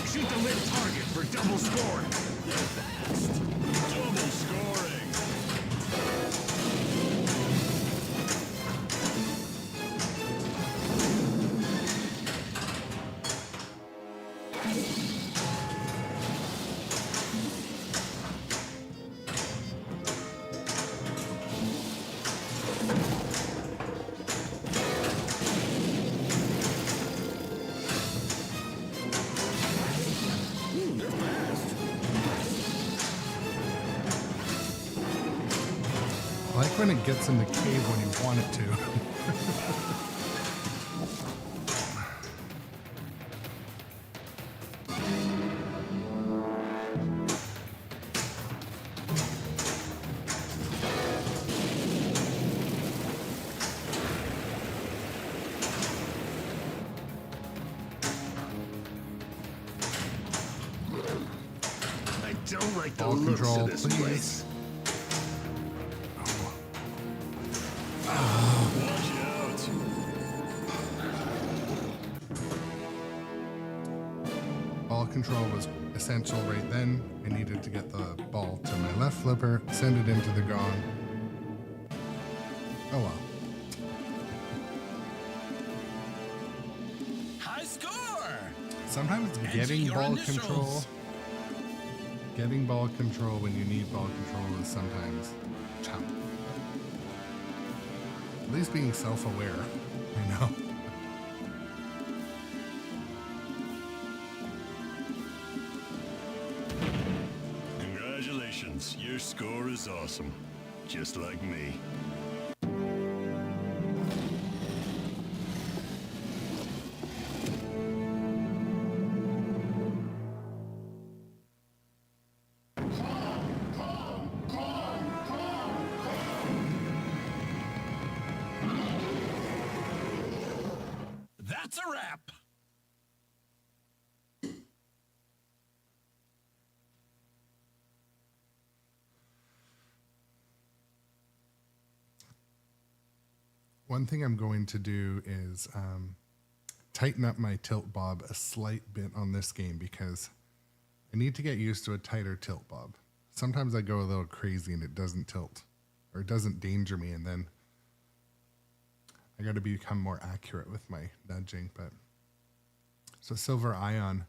Shoot the lit target for double scoring. Double scoring. They're fast. I like when it gets in the cave when you want it to. I don't like the Ball looks control, of this please. place. Watch out. Ball control was essential right then. I needed to get the ball to my left flipper, send it into the gong. Oh well. High score! Sometimes Enter getting your ball initials. control, getting ball control when you need ball control is sometimes challenging. At least being self-aware, I know. Congratulations, your score is awesome. Just like me. That's a wrap! One thing I'm going to do is tighten up my tilt bob a slight bit on this game because I need to get used to a tighter tilt bob. Sometimes I go a little crazy and it doesn't tilt or it doesn't danger me, and then I got to become more accurate with my nudging. But so silver ion,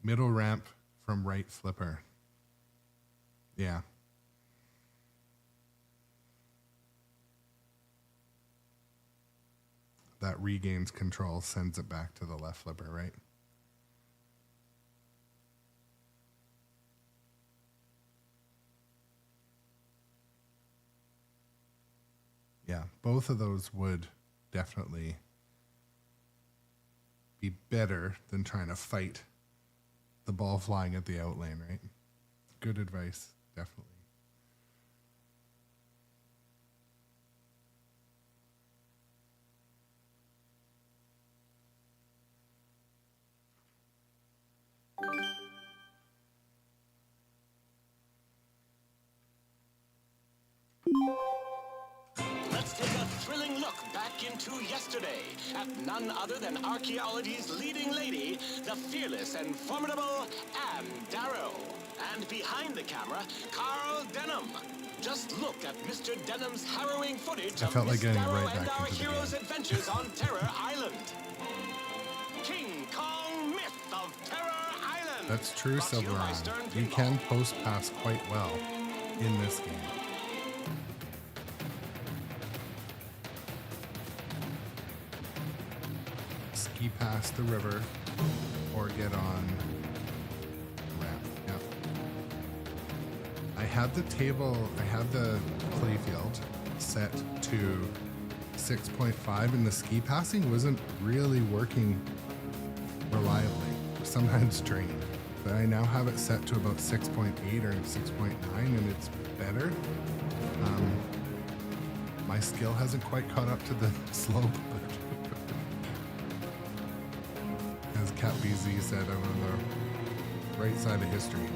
middle ramp from right flipper. Yeah. That regains control, sends it back to the left flipper, right? Yeah, both of those would definitely be better than trying to fight the ball flying at the out lane, right? Good advice, definitely. back into yesterday at none other than archaeology's leading lady, the fearless and formidable Anne Darrow. And behind the camera, Carl Denham. Just look at Mr. Denham's harrowing footage of felt like Miss getting Darrow right and back our into the heroes' game. adventures on Terror Island. King Kong Myth of Terror Island. That's true, Brought to you by Silverado. Sternpinball. You can post pass quite well in this game. Ski past the river or get on the ramp. Yep. I had the playfield set to 6.5 and the ski passing wasn't really working reliably. Sometimes drained. But I now have it set to about 6.8 or 6.9 and it's better. My skill hasn't quite caught up to the slope, but as Cat BZ said, I'm on the right side of history.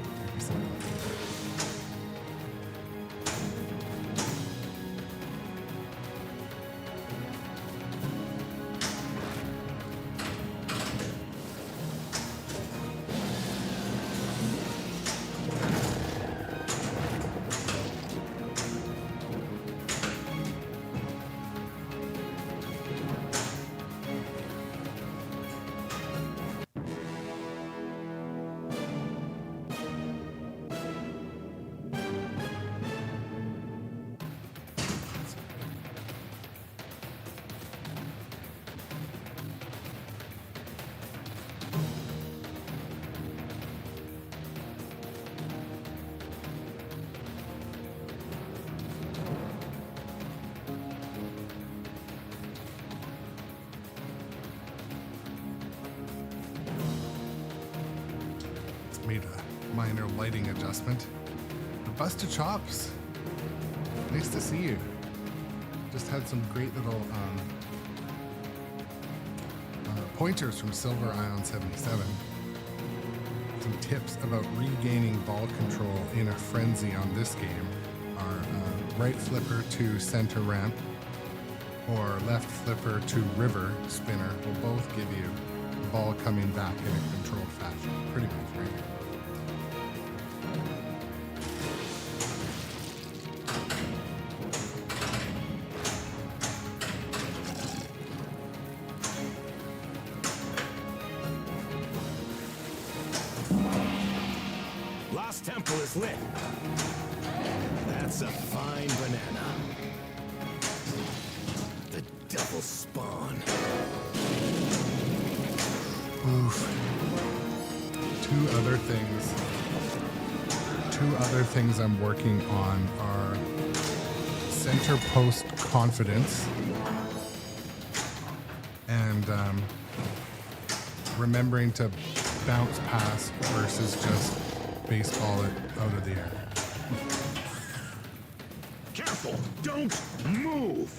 Made a minor lighting adjustment. The Busted Chops. Nice to see you. Just had some great little pointers from Silver Ion 77. Some tips about regaining ball control in a frenzy on this game are right flipper to center ramp or left flipper to river spinner will both give you the ball coming back in a controlled fashion. Pretty much, right? Lost Temple is lit. That's a fine banana. The devil spawn. Oof. Two other things I'm working on are center post confidence and remembering to bounce pass versus just baseball it out of the air. Careful! Don't move!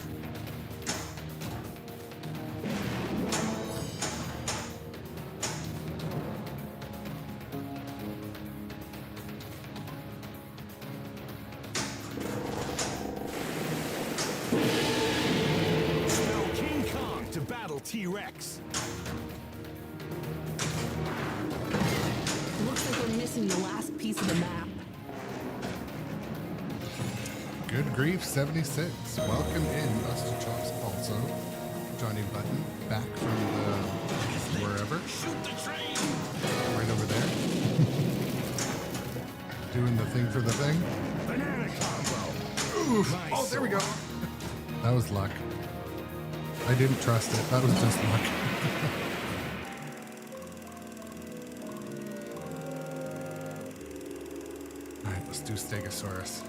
Spell King Kong to battle T-Rex. Looks like we're missing the last piece of the map. Good grief, 76. Welcome in, Busted Chops also. Johnny Button, back from the wherever. Shoot the train! Right over there. Doing the thing for the thing. Banana combo. Oof. Nice. Oh, there we go. That was luck. I didn't trust it. That was just luck. All right, let's do Stegosaurus.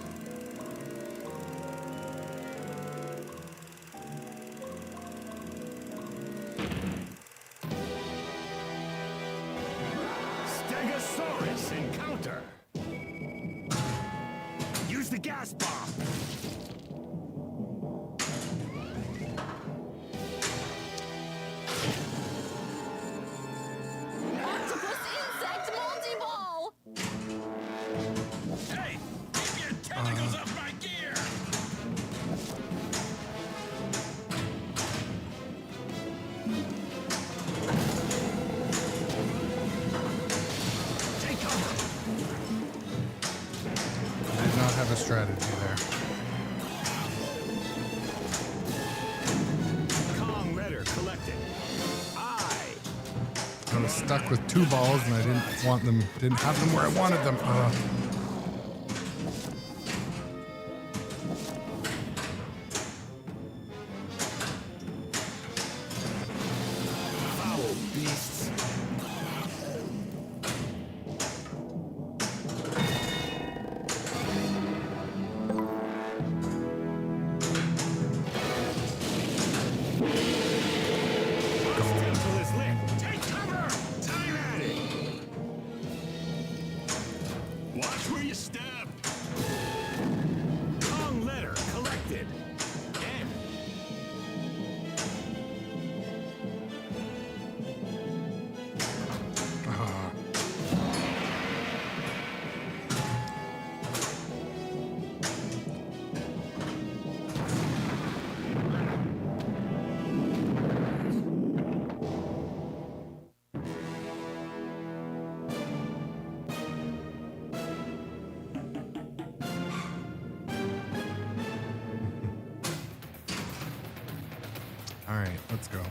Stegosaurus encounter. Use the gas bomb. Octopus insect multi-ball! Hey, keep your tentacles off my gear! of strategy there. Kong letter collected. I was stuck with 2 balls and I didn't have them where I wanted them. Foul beasts. Until it's lit. Take cover. Time at it. Watch where you step. Kong letter collected. N. All right, let's go.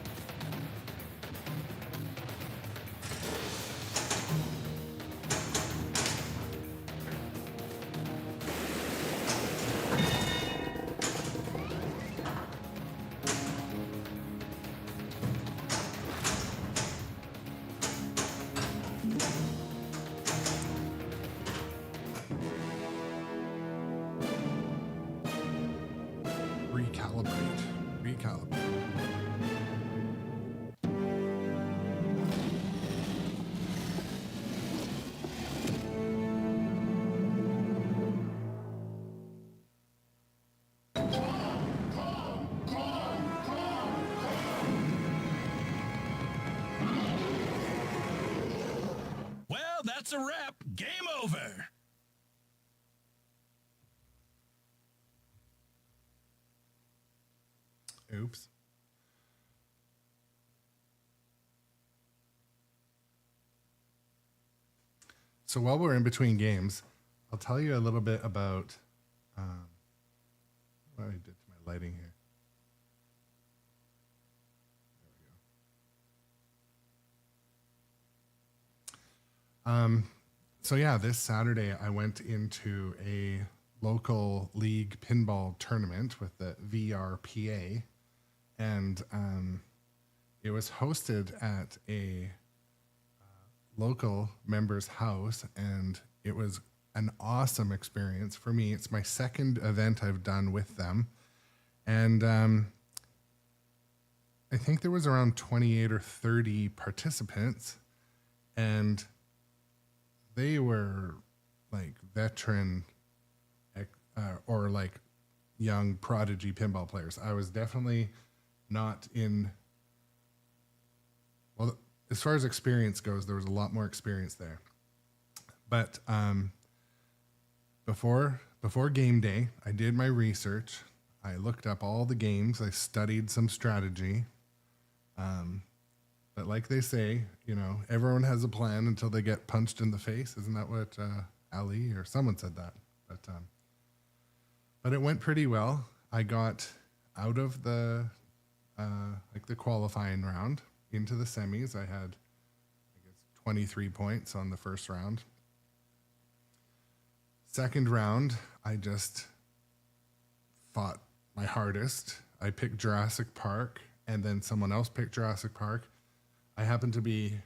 Recalibrate. Well, that's a wrap. Game over. Oops. So while we're in between games, I'll tell you a little bit about what I did to my lighting here. There we go. So yeah, this Saturday I went into a local league pinball tournament with the VRPA, and it was hosted at a local member's house, and it was an awesome experience for me. It's my second event I've done with them, and I think there was around 28 or 30 participants, and they were like veteran or like young prodigy pinball players. I was definitely not in, well, as far as experience goes, there was a lot more experience there. But before game day, I did my research. I looked up all the games. I studied some strategy. But like they say, you know, everyone has a plan until they get punched in the face. Isn't that what Ali or someone said that? But it went pretty well. I got out of the the qualifying round into the semis. I had, I guess, 23 points on the first round. Second round, I just fought my hardest. I picked Jurassic Park, and then someone else picked Jurassic Park. I happened to be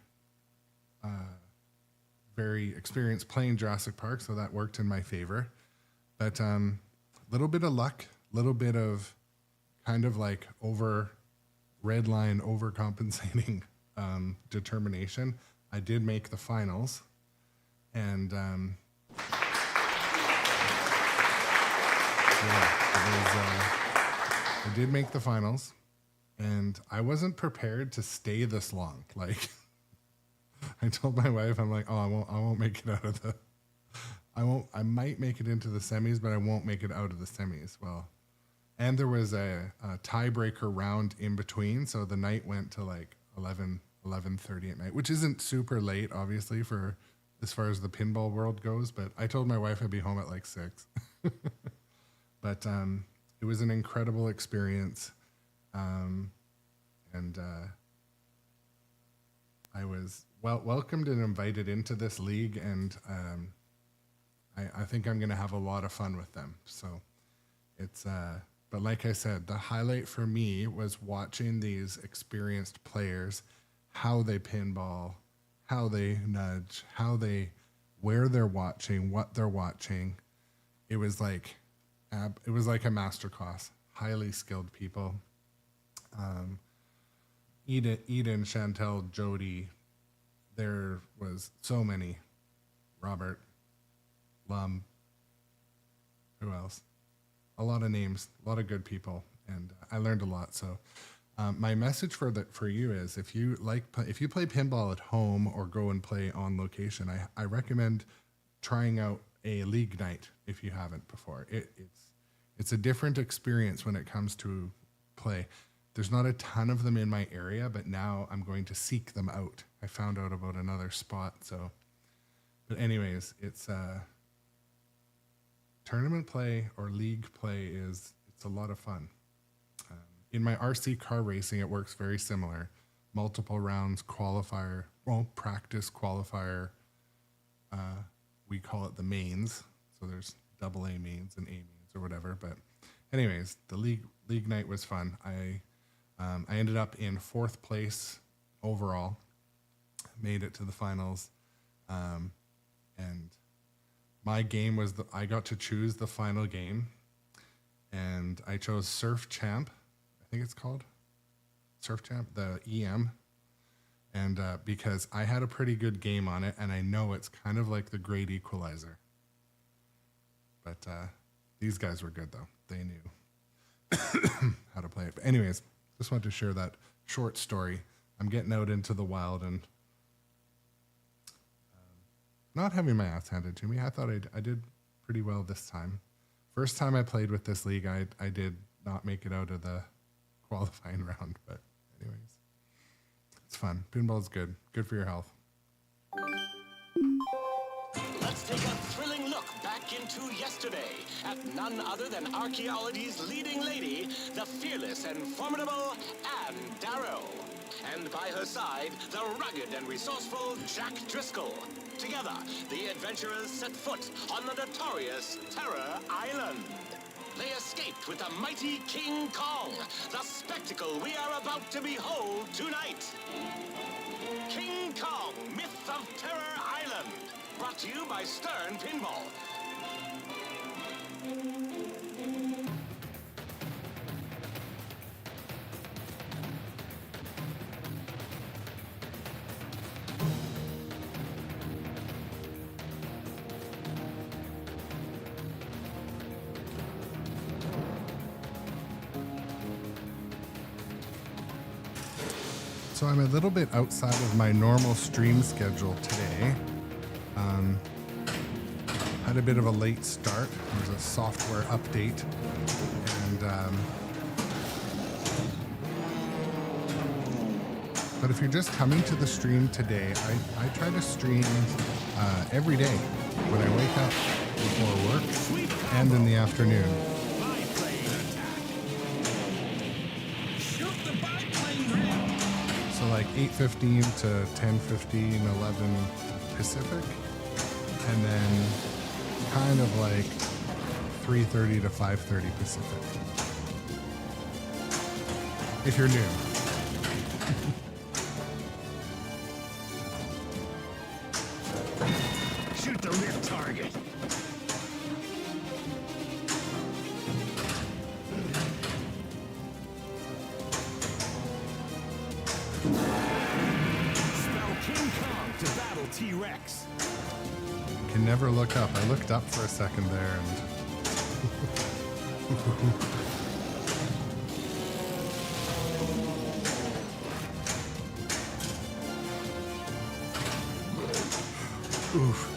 very experienced playing Jurassic Park, so that worked in my favor. But little bit of luck, little bit of kind of like red line overcompensating determination. I did make the finals, and I did make the finals, and I wasn't prepared to stay this long. Like, I told my wife, I'm like, oh, I won't make it out of the. I might make it into the semis, but I won't make it out of the semis. Well, and there was a tiebreaker round in between, so the night went to like 11:30 at night, which isn't super late, obviously, for as far as the pinball world goes. But I told my wife I'd be home at like 6. But it was an incredible experience. And I was welcomed and invited into this league, and I think I'm going to have a lot of fun with them. So it's, but like I said, the highlight for me was watching these experienced players, how they pinball, how they nudge, where they're watching, what they're watching. It was like a masterclass. Highly skilled people. Eden, Chantel, Jody. There was so many. Robert, Lum. Who else? A lot of names, a lot of good people, and I learned a lot. So, my message for you is, if you play pinball at home or go and play on location, I recommend trying out a league night if you haven't before. It's a different experience when it comes to play. There's not a ton of them in my area, but now I'm going to seek them out. I found out about another spot. So, but anyways, it's tournament play or league play it's a lot of fun. In my RC car racing, it works very similar. Multiple rounds, practice qualifier. We call it the mains. So there's AA mains and A mains or whatever. But anyways, the league night was fun. I ended up in 4th place overall, made it to the finals. And my game was I got to choose the final game, and I chose Surf Champ. I think it's called Surf Champ, the EM. And because I had a pretty good game on it, and I know it's kind of like the Great Equalizer. But these guys were good, though. They knew how to play it. But anyways, just wanted to share that short story. I'm getting out into the wild and not having my ass handed to me. I thought I did pretty well this time. First time I played with this league, I did not make it out of the qualifying round. But anyways, it's fun. Pinball's good. Good for your health. Let's take a thrilling look back into yesterday at none other than archaeology's leading lady, the fearless and formidable Anne Darrow. And by her side, the rugged and resourceful Jack Driscoll. Together, the adventurers set foot on the notorious Terror Island. They escaped with the mighty King Kong, the spectacle we are about to behold tonight. King Kong, Myth of Terror Island. Brought to you by Sternpinball. So I'm a little bit outside of my normal stream schedule today. Had a bit of a late start. There's a software update, and but if you're just coming to the stream today, I try to stream every day when I wake up before work and in the afternoon. So like 8:15 to 10:15, 11 Pacific, and then kind of like 3:30 to 5:30 Pacific. If you're new. Shoot the lit target. Spell King Kong to battle T-Rex. Can never look up. I looked up for a second there and oof.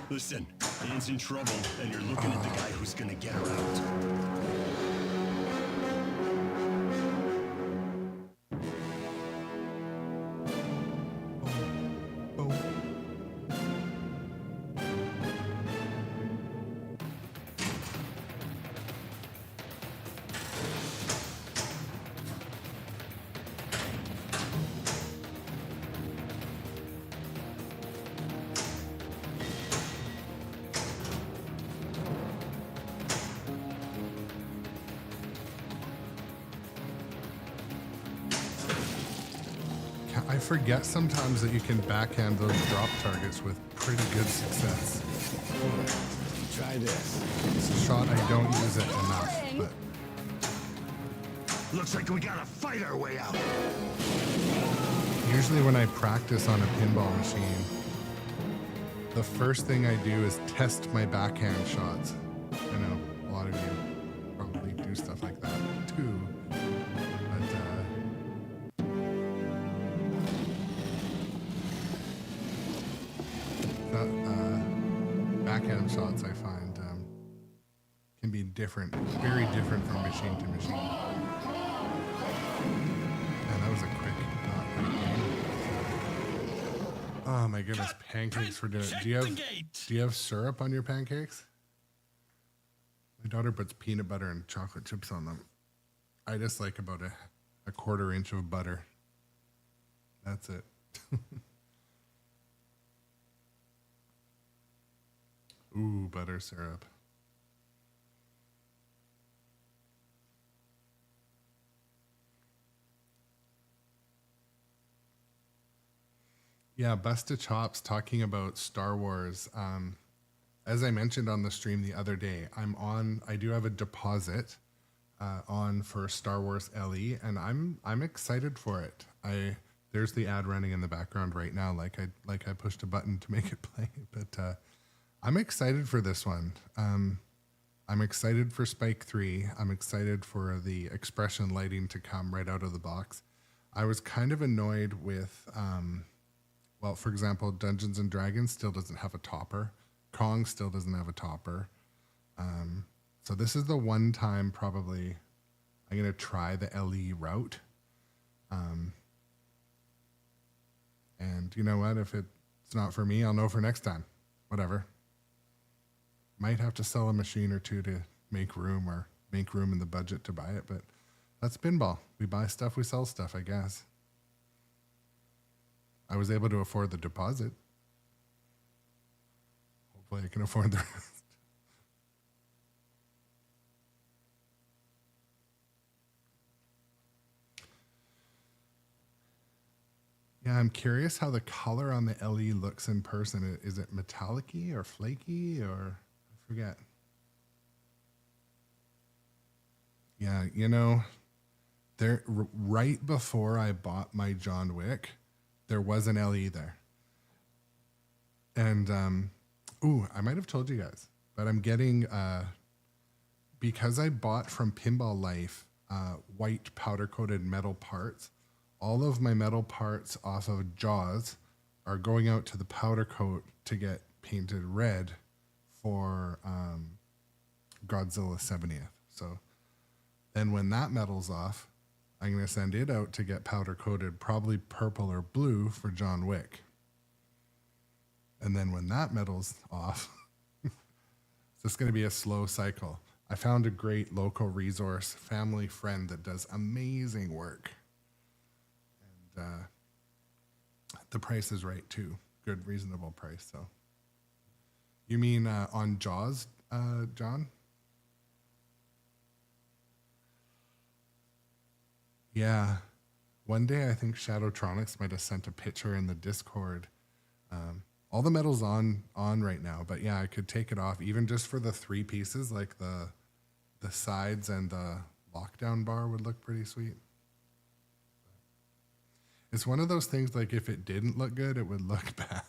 Listen, Anne's in trouble, and you're looking at the guy who's gonna get her out. I forget sometimes that you can backhand those drop targets with pretty good success. Try this. It's a shot I don't use it enough, but Looks like we gotta fight our way out. usually when I practice on a pinball machine, the first thing I do is test my backhand shots. I know a lot of you probably do stuff like that too, but backhand shots I find can be different, very different from machine to machine. And that was a quick, not great game. Oh my goodness, pancakes for dinner. Do you have syrup on your pancakes? My daughter puts peanut butter and chocolate chips on them. I just like about a quarter inch of butter. That's it. Ooh, butter syrup. Yeah, Busta Chops talking about Star Wars. As I mentioned on the stream the other day, I do have a deposit on for Star Wars LE, and I'm excited for it. There's the ad running in the background right now, like I pushed a button to make it play, but I'm excited for this one. I'm excited for Spike 3. I'm excited for the expression lighting to come right out of the box. I was kind of annoyed with, well, for example, Dungeons and Dragons still doesn't have a topper. Kong still doesn't have a topper. So this is the one time probably I'm going to try the LE route. And you know what? If it's not for me, I'll know for next time. Whatever. Might have to sell a machine or two to make room or make room in the budget to buy it, but that's pinball. We buy stuff, we sell stuff, I guess. I was able to afford the deposit. Hopefully I can afford the rest. Yeah, I'm curious how the color on the LE looks in person. Is it metallic-y or flaky or I forget. Yeah, you know, right before I bought my John Wick, there was an LE there. And, I might have told you guys, but I'm getting, because I bought from Pinball Life, white powder-coated metal parts, all of my metal parts off of Jaws are going out to the powder coat to get painted red for Godzilla 70th. So then when that metal's off, I'm going to send it out to get powder coated, probably purple or blue for John Wick. And then when that metal's off, it's just going to be a slow cycle. I found a great local resource, family friend that does amazing work. And the price is right too. Good, reasonable price. So you mean on Jaws, John? Yeah. One day I think Shadowtronics might have sent a picture in the Discord. All the metal's on right now, but yeah, I could take it off even just for the 3 pieces, like the sides and the lockdown bar would look pretty sweet. It's one of those things like if it didn't look good, it would look bad.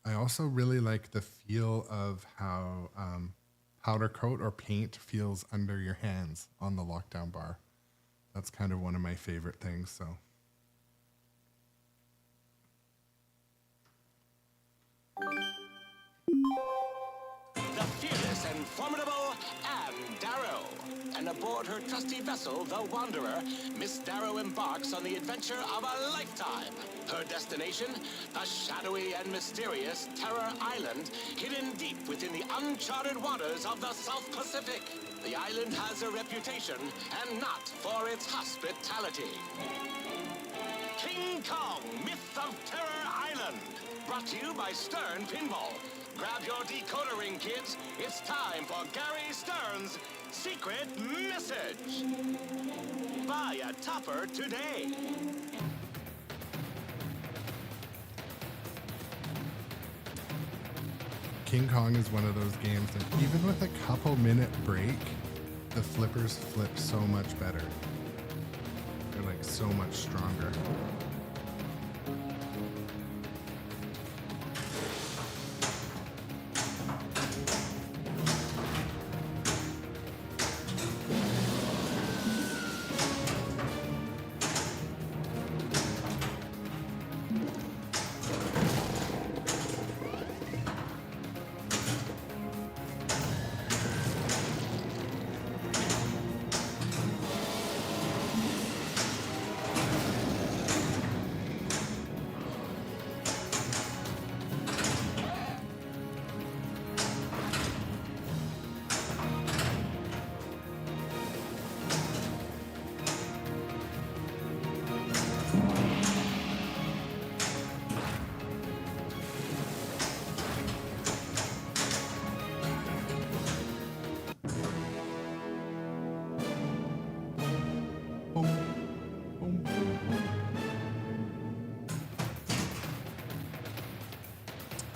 I also really like the feel of how powder coat or paint feels under your hands on the lockdown bar. That's kind of one of my favorite things. So. The fearless and formidable Anne Darrow. And aboard her trusty vessel, the Wanderer, Miss Darrow embarks on the adventure of a lifetime. Her destination, the shadowy and mysterious Terror Island, hidden deep within the uncharted waters of the South Pacific. The island has a reputation, and not for its hospitality. King Kong, Myth of Terror Island. Brought to you by Sternpinball. Grab your decoder ring, kids. It's time for Gary Stern's secret message. Buy a topper today. King Kong is one of those games that even with a couple minute break, the flippers flip so much better. They're like so much stronger.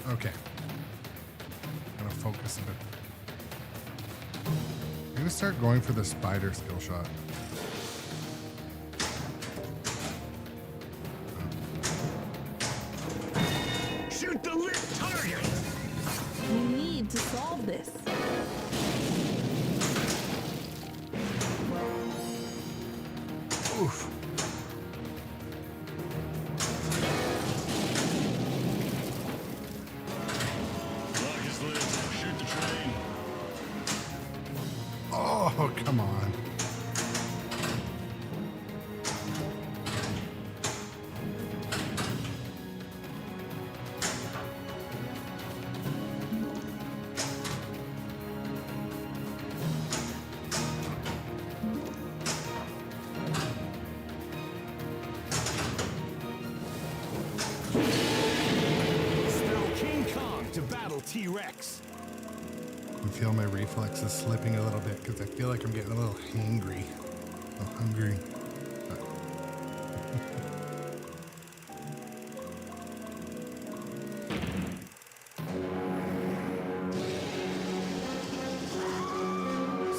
Okay. I'm gonna focus a bit. I'm gonna start going for the spider skill shot. Shoot the lit target! We need to solve this. Oof. Lock his lids. Shoot the train. Oh, come on. Spell King Kong to battle T-Rex. I feel my reflexes slipping a little bit because I feel like I'm getting a little hangry, a little hungry. But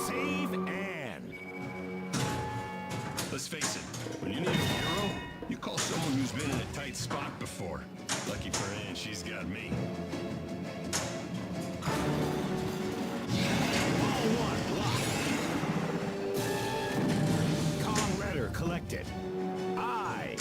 Save Anne. Let's face it, when you need a hero, you call someone who's been in a tight spot before. Lucky for Anne, she's got me. Ball one, lock. Kong letter collected. I.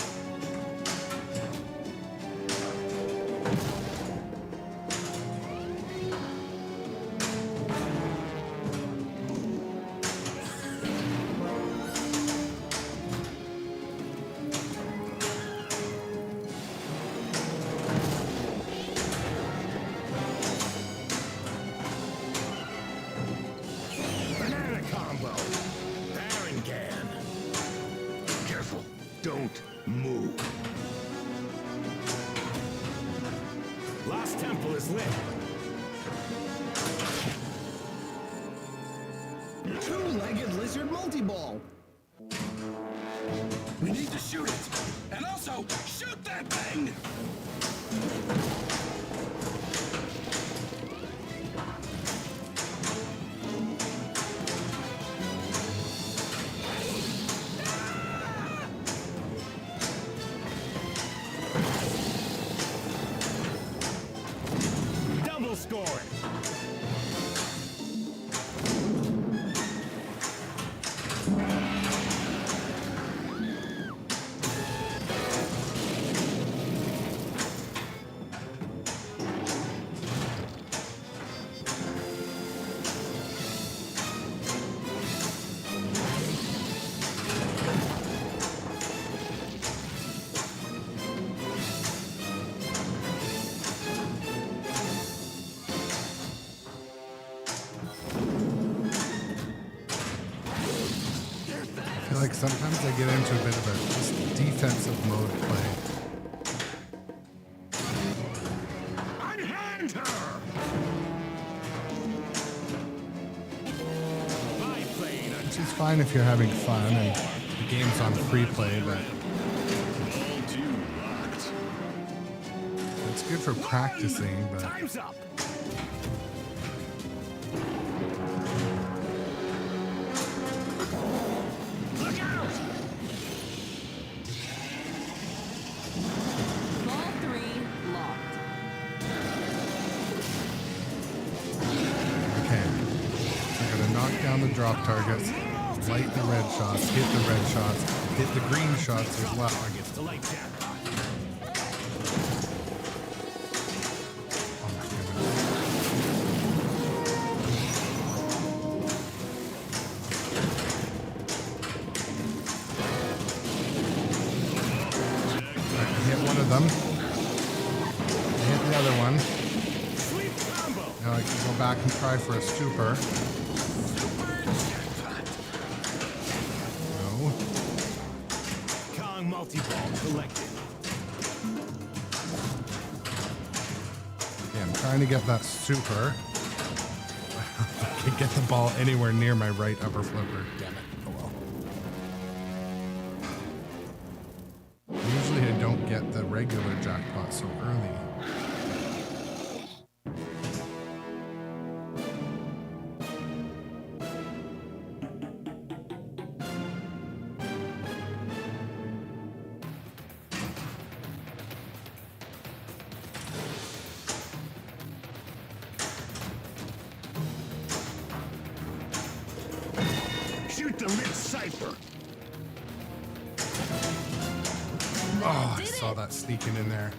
Banana combo. Barangan. Careful. Don't move. Last temple is lit. Two-legged lizard multi-ball. We need to shoot it. And also, shoot that thing! Double scoring. like sometimes I get into a bit of a just defensive mode play. Unhand her! Which is fine if you're having fun and the game's on free play, but it's good for practicing, but Time's up! Look out! Ball 3 locked. okay. So I gotta knock down the drop targets, light the red shots, hit the red shots, hit the green shots as well. Targets to light jackpot. Oh my goodness. I hit one of them. I hit the other one. Sweet combo! Now I can go back and try for a super. No. Kong multi-ball collected. Okay, I'm trying to get that super. I can get the ball anywhere near my right upper flipper. Damn it. Oh well. Usually I don't get the regular jackpot so early. Shoot the lit cipher! Oh, I saw that sneaking in there.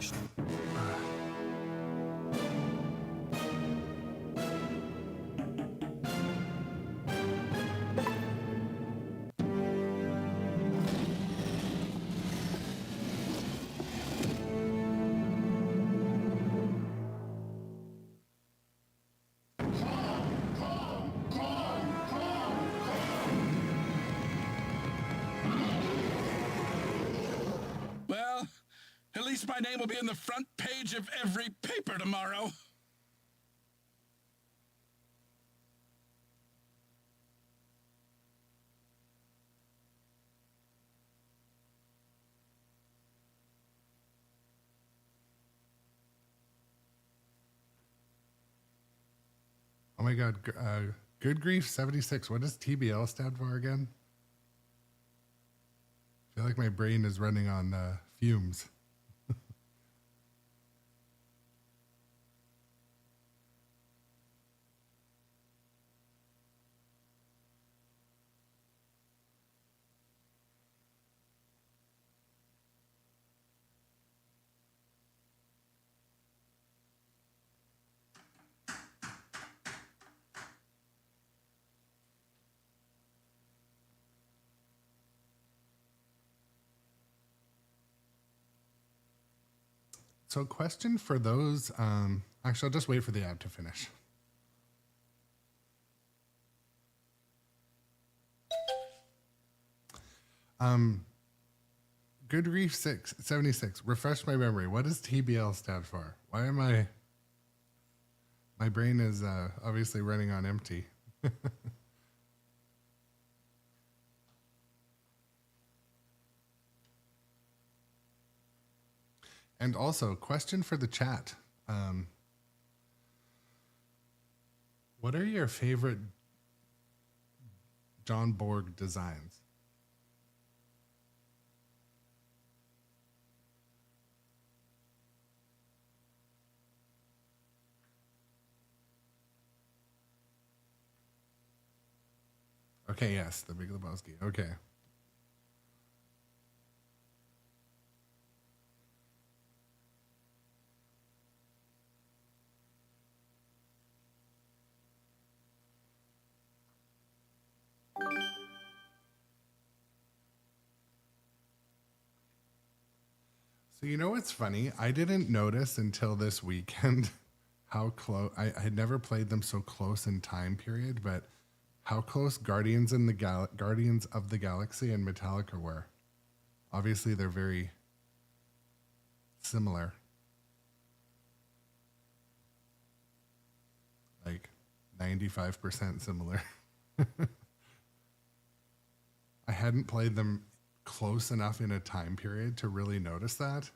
Well, at least my name will be on the front page of every paper tomorrow. Oh my god, good grief 76. What does TBL stand for again? I feel like my brain is running on fumes. So question for those, actually I'll just wait for the ad to finish. Good grief 76. Refresh my memory. What does TBL stand for? Why am my brain is obviously running on empty. And also, question for the chat. What are your favorite John Borg designs? Okay, yes, the Big Lebowski. Okay. So you know what's funny? I didn't notice until this weekend how close I had never played them so close in time period, but how close Guardians of the Galaxy and Metallica were. Obviously, they're very similar. Like 95% similar. I hadn't played them close enough in a time period to really notice that,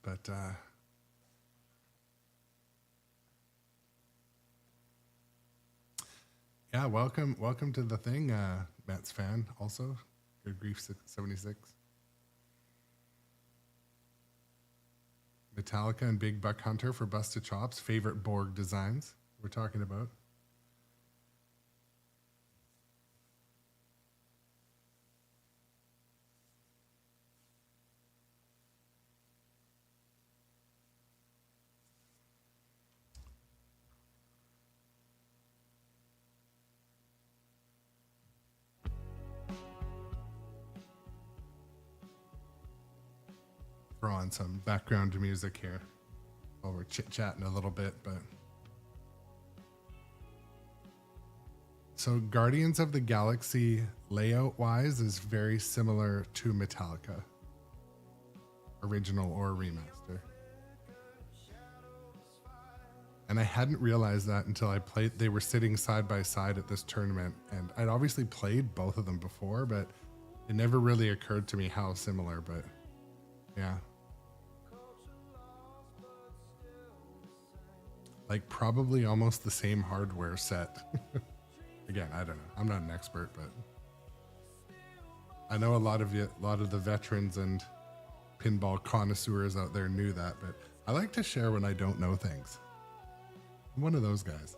but yeah, welcome to the thing, Mets fan. Also, Good Grief 76. Metallica and Big Buck Hunter for Busted Chops. Favorite Borg designs we're talking about. Throw on some background music here while we're chit-chatting a little bit, but so Guardians of the Galaxy layout wise is very similar to Metallica, original or remaster. And I hadn't realized that until I played. They were sitting side by side at this tournament, and I'd obviously played both of them before, but it never really occurred to me how similar. But yeah, like probably almost the same hardware set. Again, I don't know. I'm not an expert, but I know a lot of the veterans and pinball connoisseurs out there knew that. But I like to share when I don't know things. I'm one of those guys.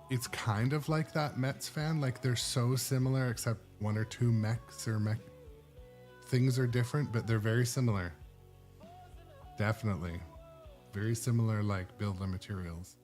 It's kind of like that Mets fan. Like they're so similar, except one or two mechs or mech things are different, but they're very similar. Definitely. Very similar, like build of materials.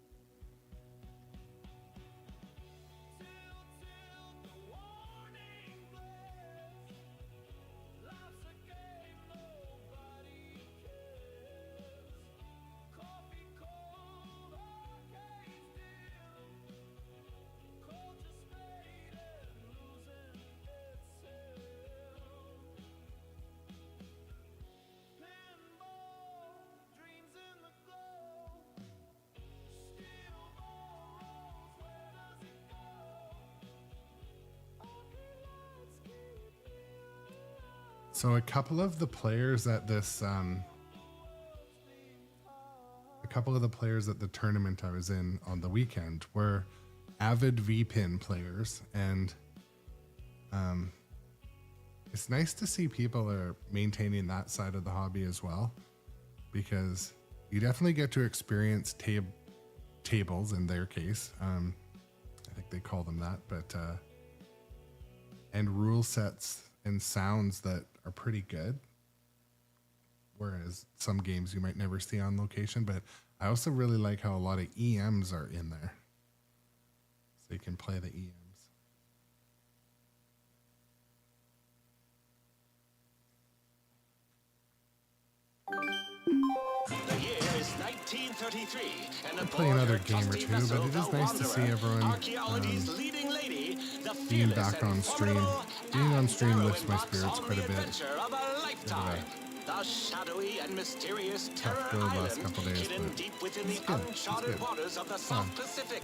So a couple of the players at this, a couple of the players at the tournament I was in on the weekend were avid VPin players, and it's nice to see people are maintaining that side of the hobby as well, because you definitely get to experience tables in their case. I think they call them that, but and rule sets and sounds that are pretty good, whereas some games you might never see on location. But I also really like how a lot of EMs are in there, so you can play the EMs. The year is 1933, and I'll play another game or two, but it is nice to see everyone leading lady, the being back on stream. Being on stream lifts my spirits quite a bit. The shadowy and mysterious Tough Terror go Island, last couple days, hidden but deep within the it's good. uncharted It's good. waters of the South Pacific.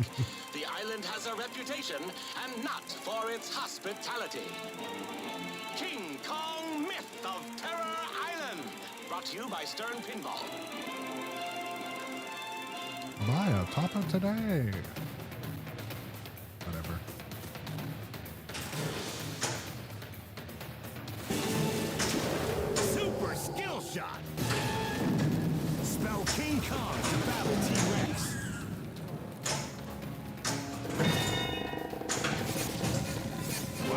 The island has a reputation, and not for its hospitality. King Kong Myth of Terror Island, brought to you by Sternpinball. Buy a top of today. Whatever.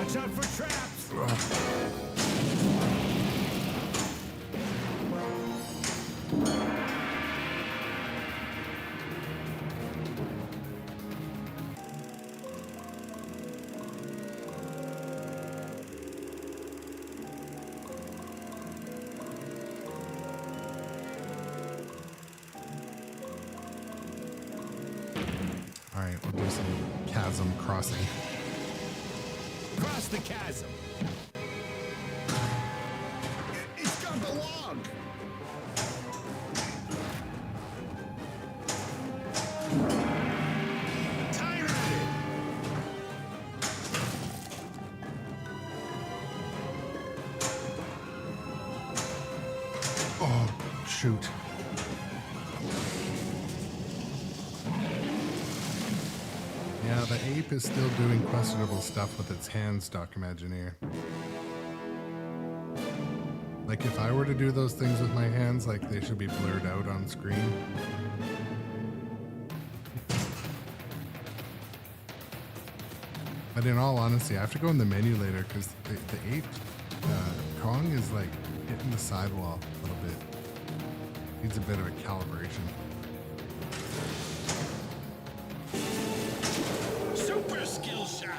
Watch out for traps. All right, we'll do some chasm crossing. Cross the chasm. It's got the log. Time at it. Oh, shoot. Yeah, the ape is still doing questionable stuff with its hands, Doc Imagineer. Like, if I were to do those things with my hands, like, they should be blurred out on screen. But in all honesty, I have to go in the menu later because the ape, Kong is, like, hitting the sidewall a little bit. Needs a bit of a calibration. Super skill shot.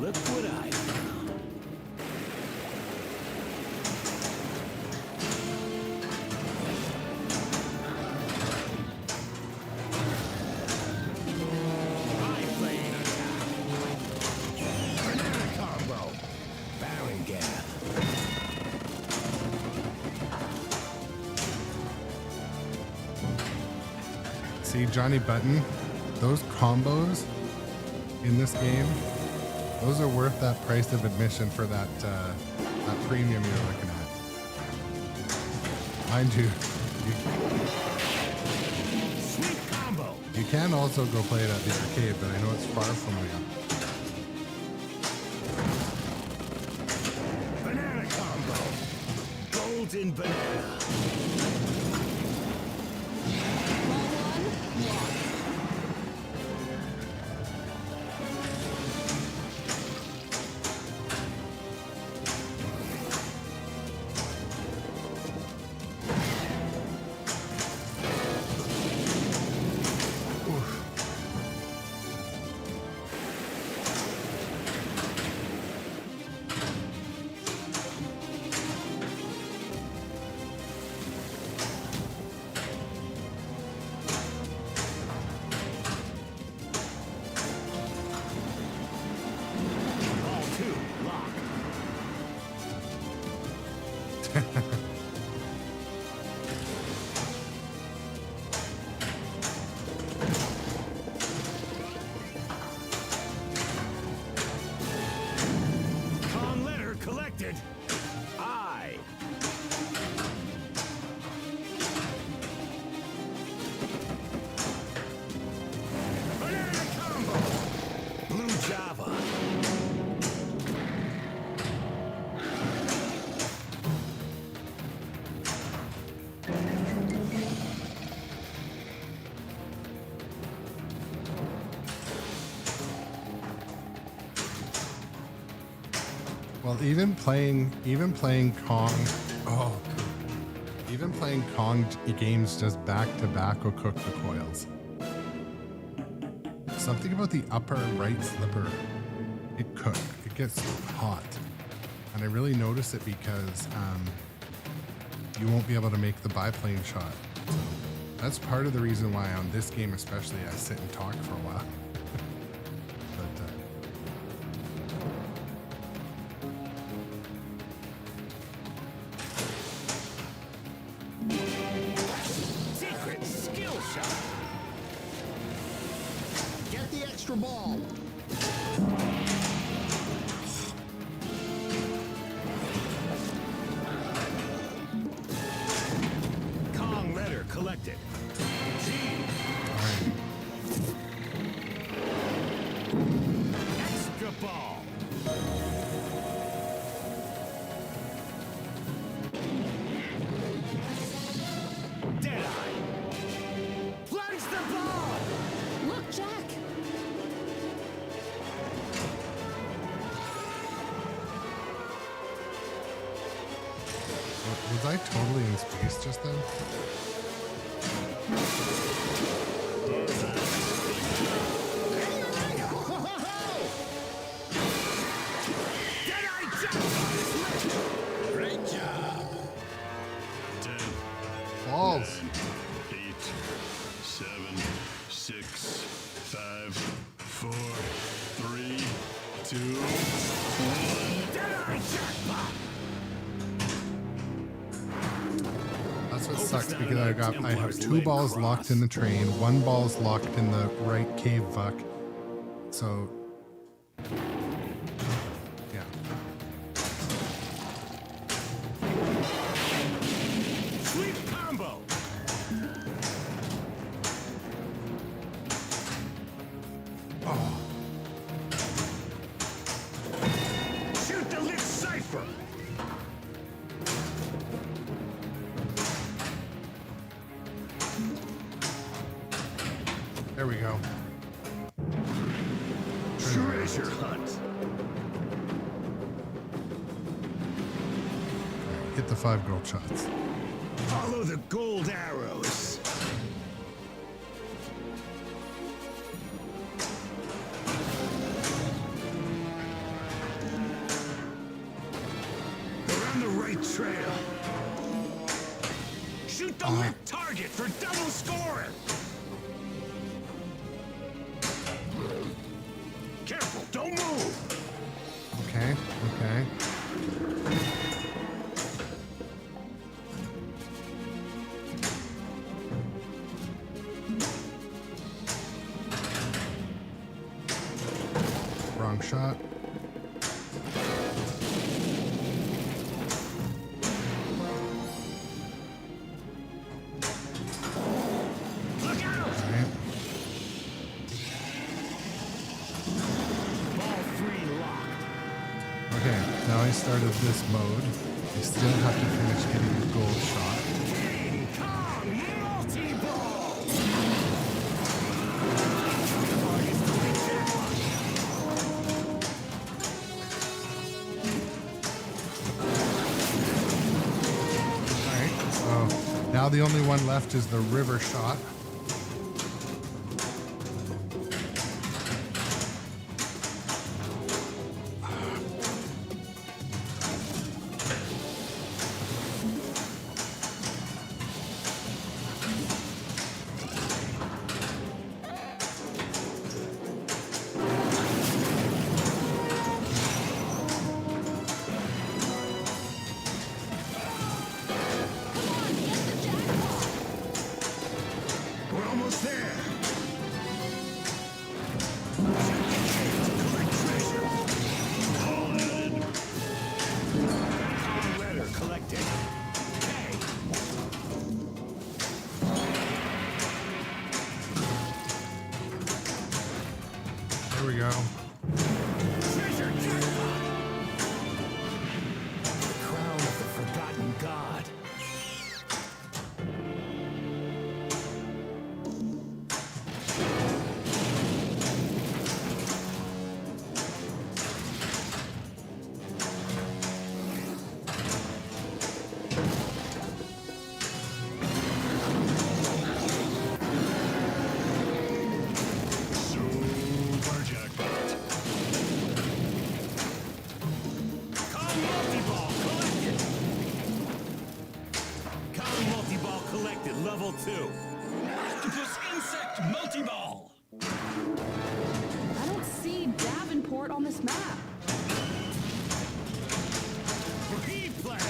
Look what I found. Biplane attack. Banana combo. Baron gap. See, Johnny Button, those combos in this game, those are worth that price of admission for that premium you're looking at. Mind you, Sweet combo. you can also go play it at the arcade, but I know it's far from you. Banana combo. Golden banana. Ball two, lock. Kong letter collected. I. Banana combo. Blue Java. Well, even playing Kong, even playing Kong games just back to back will cook the coils. Something about the upper right slipper, it cooked. It gets hot, and I really notice it because you won't be able to make the biplane shot. So that's part of the reason why on this game especially I sit and talk for a while. Secret skill shot. Get the extra ball. Kong letter collected. G. Extra ball. Was I totally in space just then? Great job. 10, Balls. 8, 7, 6, 5, 4, 3, 2, 1. That's what sucks because I have 2 balls locked in the train, 1 ball's locked in the right cave fuck. So yeah. Sweet combo. Shoot the lit cipher. There we go. Treasure hunt. Hit the 5 gold shots. Follow the gold arrows. We're on the right trail. Shoot the lit target for double scoring. Careful, don't move. Okay, okay. Wrong shot. Look out! Alright. Ball 3 locked. Okay, now I started this mode. I still have to finish getting the gold shot. King Kong multi-ball. Alright, so now the only one left is the river shot. We're almost there. Collect treasure. All added. Kong letter collected. Hey. There we go. Treasure jackpot. The crown of the forgotten god. Super jackpot. Kong multi-ball collected. Kong multi-ball collected, level 2. Octopus insect multi-ball. I don't see Davenport on this map. Replay.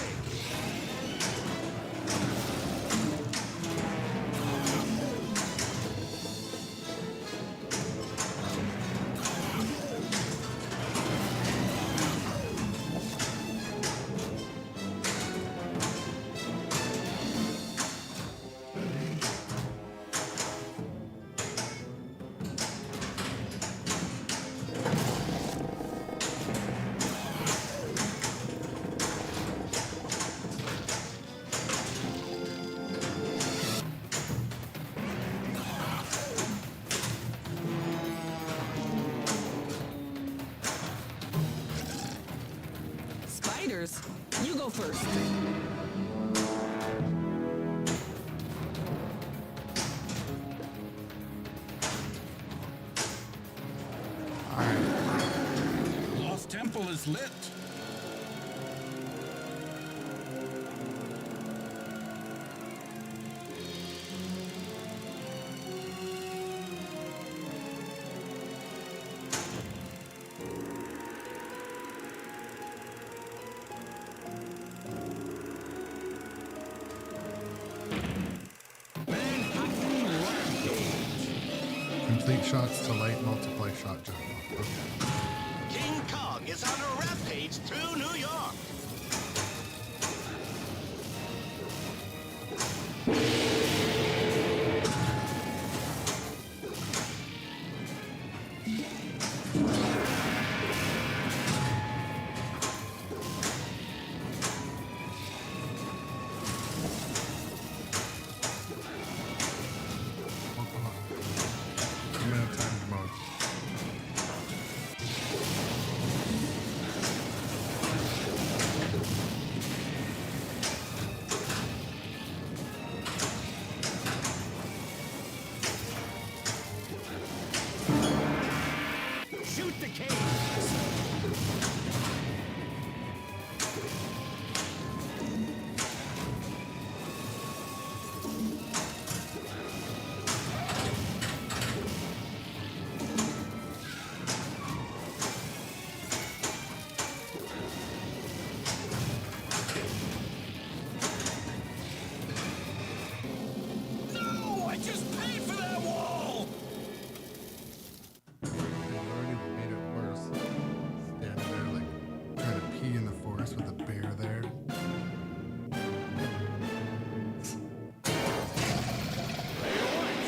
Spiders, you go first. is lit. Complete shots to light, multiply shot jump. Okay. King Kong is on a rampage through New York. Oh, come on. I'm in a timed mode. Shoot the cage! No, I just paid for that wall. They already made it worse. Standing there like trying to pee in the forest with a bear there.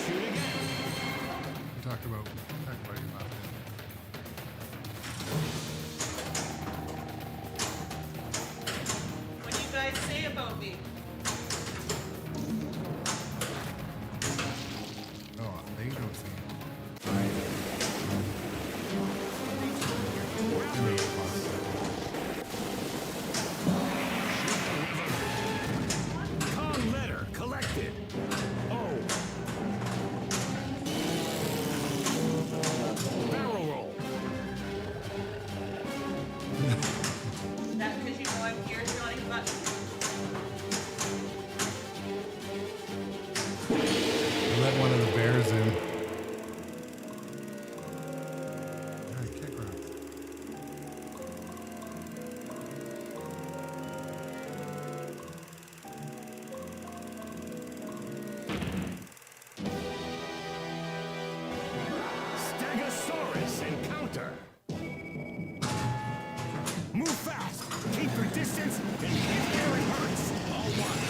Shoot again! Talk about your last name. What do you guys say about me? Oh, they don't see it. Kong letter collected. Oh. Barrel roll. Is that because you know I'm here, Johnny Button? Let one of the bears in. Alright, kick rock. Stegosaurus encounter. Move fast. Keep your distance and hit where it hurts. All one.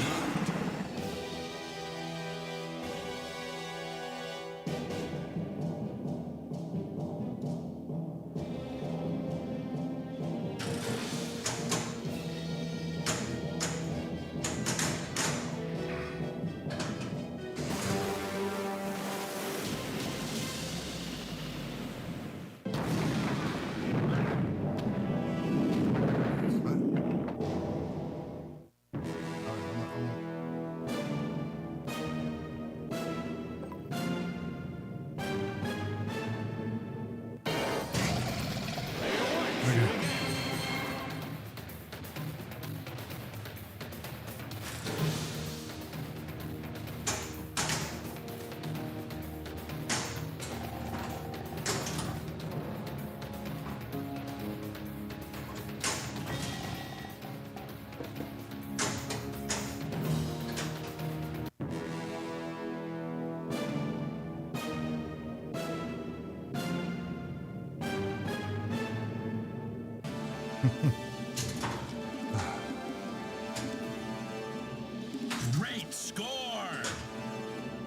Great score.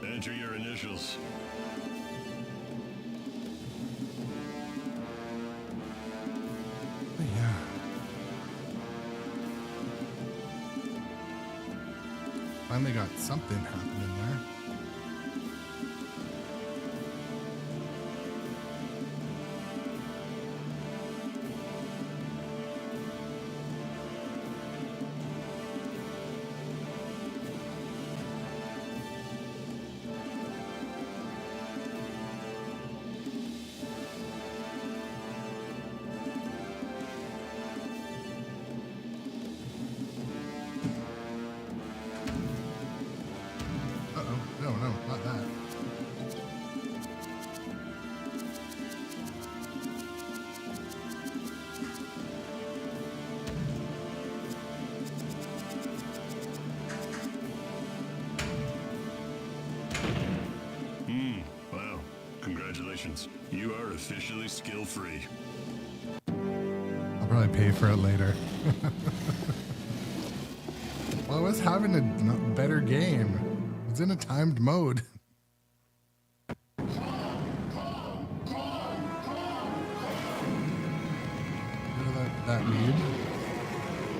Enter your initials. Yeah. Finally got something happening there. Congratulations. You are officially skill-free. I'll probably pay for it later. Well, I was having a better game. It was in a timed mode. What does that mean?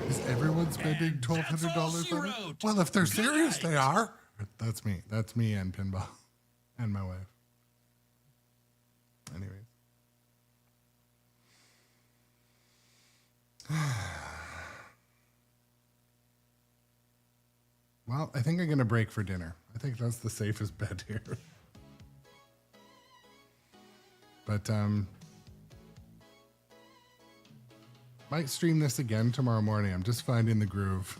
Is everyone spending $1,200 on it? Well, if they're serious, they are. That's me. That's me and Pinball. And my wife. Anyways. Well, I think I'm going to break for dinner. I think that's the safest bet here. But, might stream this again tomorrow morning. I'm just finding the groove.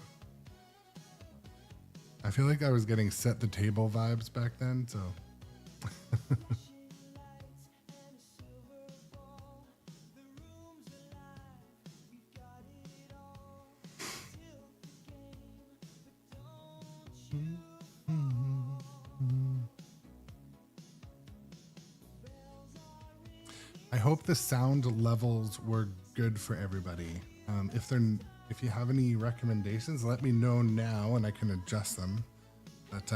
I feel like I was getting set the table vibes back then, so. I hope the sound levels were good for everybody. If you have any recommendations, let me know now and I can adjust them. But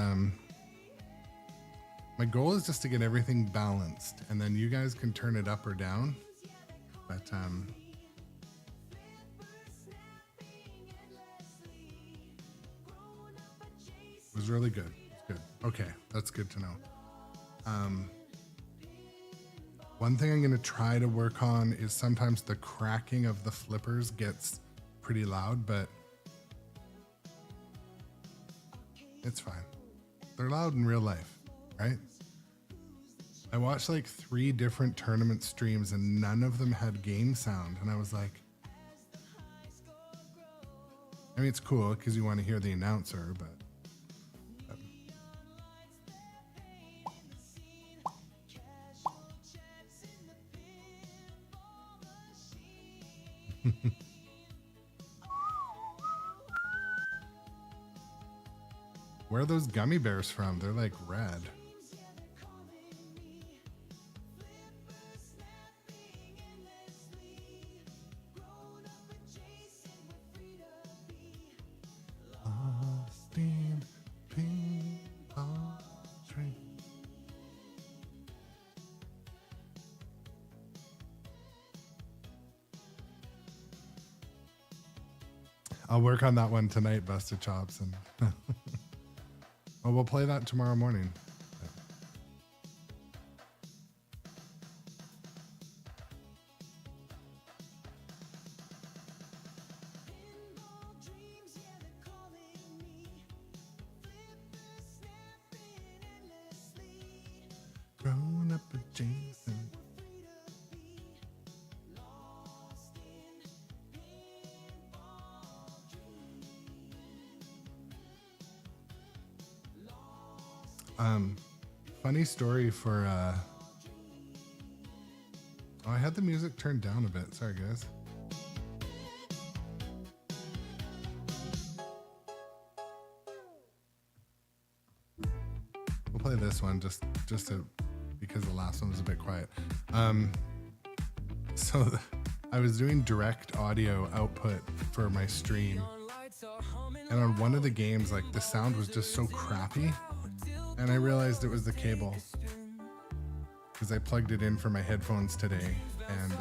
my goal is just to get everything balanced, and then you guys can turn it up or down. But it was really good. It's good. Okay, that's good to know. One thing I'm going to try to work on is sometimes the cracking of the flippers gets pretty loud, but it's fine. They're loud in real life, right? I watched like 3 different tournament streams and none of them had game sound. And I was like, I mean, it's cool because you want to hear the announcer, but. Where are those gummy bears from? They're like red. Austin Pinball Train. I'll work on that one tonight, Busted Chops, and well, we'll play that tomorrow morning. Grown up adjacent. Funny story for, oh, I had the music turned down a bit. Sorry, guys. We'll play this one just because the last one was a bit quiet. So I was doing direct audio output for my stream, and on one of the games, like the sound was just so crappy. And I realized it was the cable because I plugged it in for my headphones today and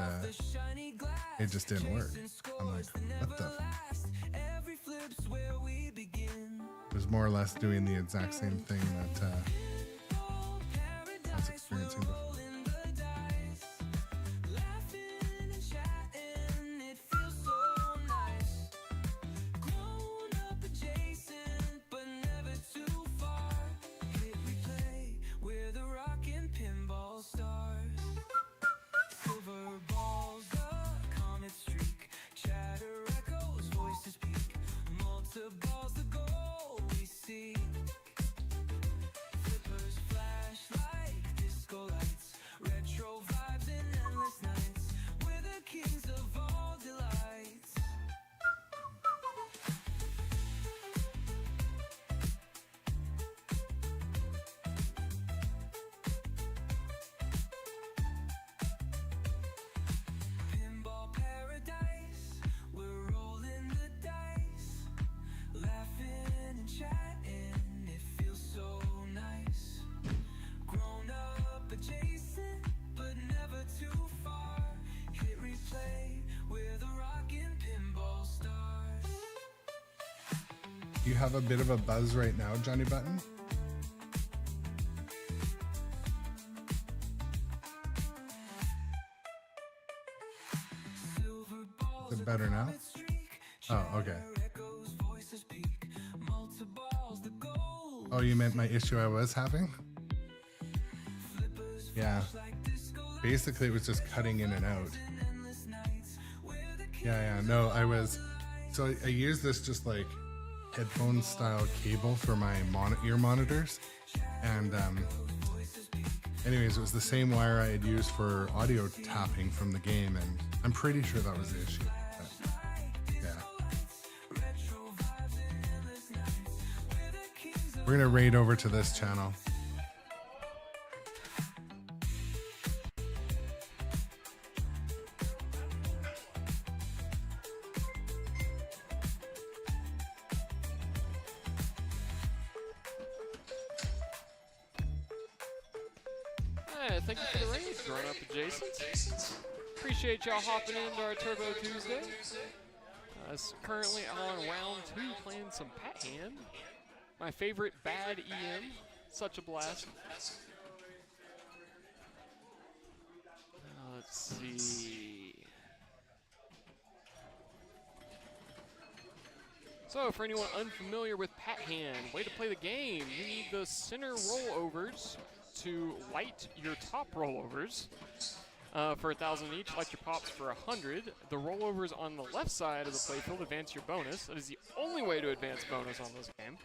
it just didn't work. I'm like, what the? It was more or less doing the exact same thing that I was experiencing before. You have a bit of a buzz right now, Johnny Button? Is it better now? Oh, okay. Oh, you meant my issue I was having? Yeah. Basically, it was just cutting in and out. Yeah, no, I was... So I use this just like headphone style cable for my ear monitors. And anyways, it was the same wire I had used for audio tapping from the game. And I'm pretty sure that was the issue. But, yeah. We're going to raid over to this channel. Hey, thank you for the raid, growing up adjacent. Appreciate y'all hopping into our Turbo Tuesday. Currently on round 2 playing some Pat Hand. My favorite bad EM. Such a blast. Let's see. So, for anyone unfamiliar with Pat Hand, way to play the game. You need the center rollovers to light your top rollovers for 1,000 each. Light your pops for 100. The rollovers on the left side of the playfield advance your bonus. That is the only way to advance bonus on this game.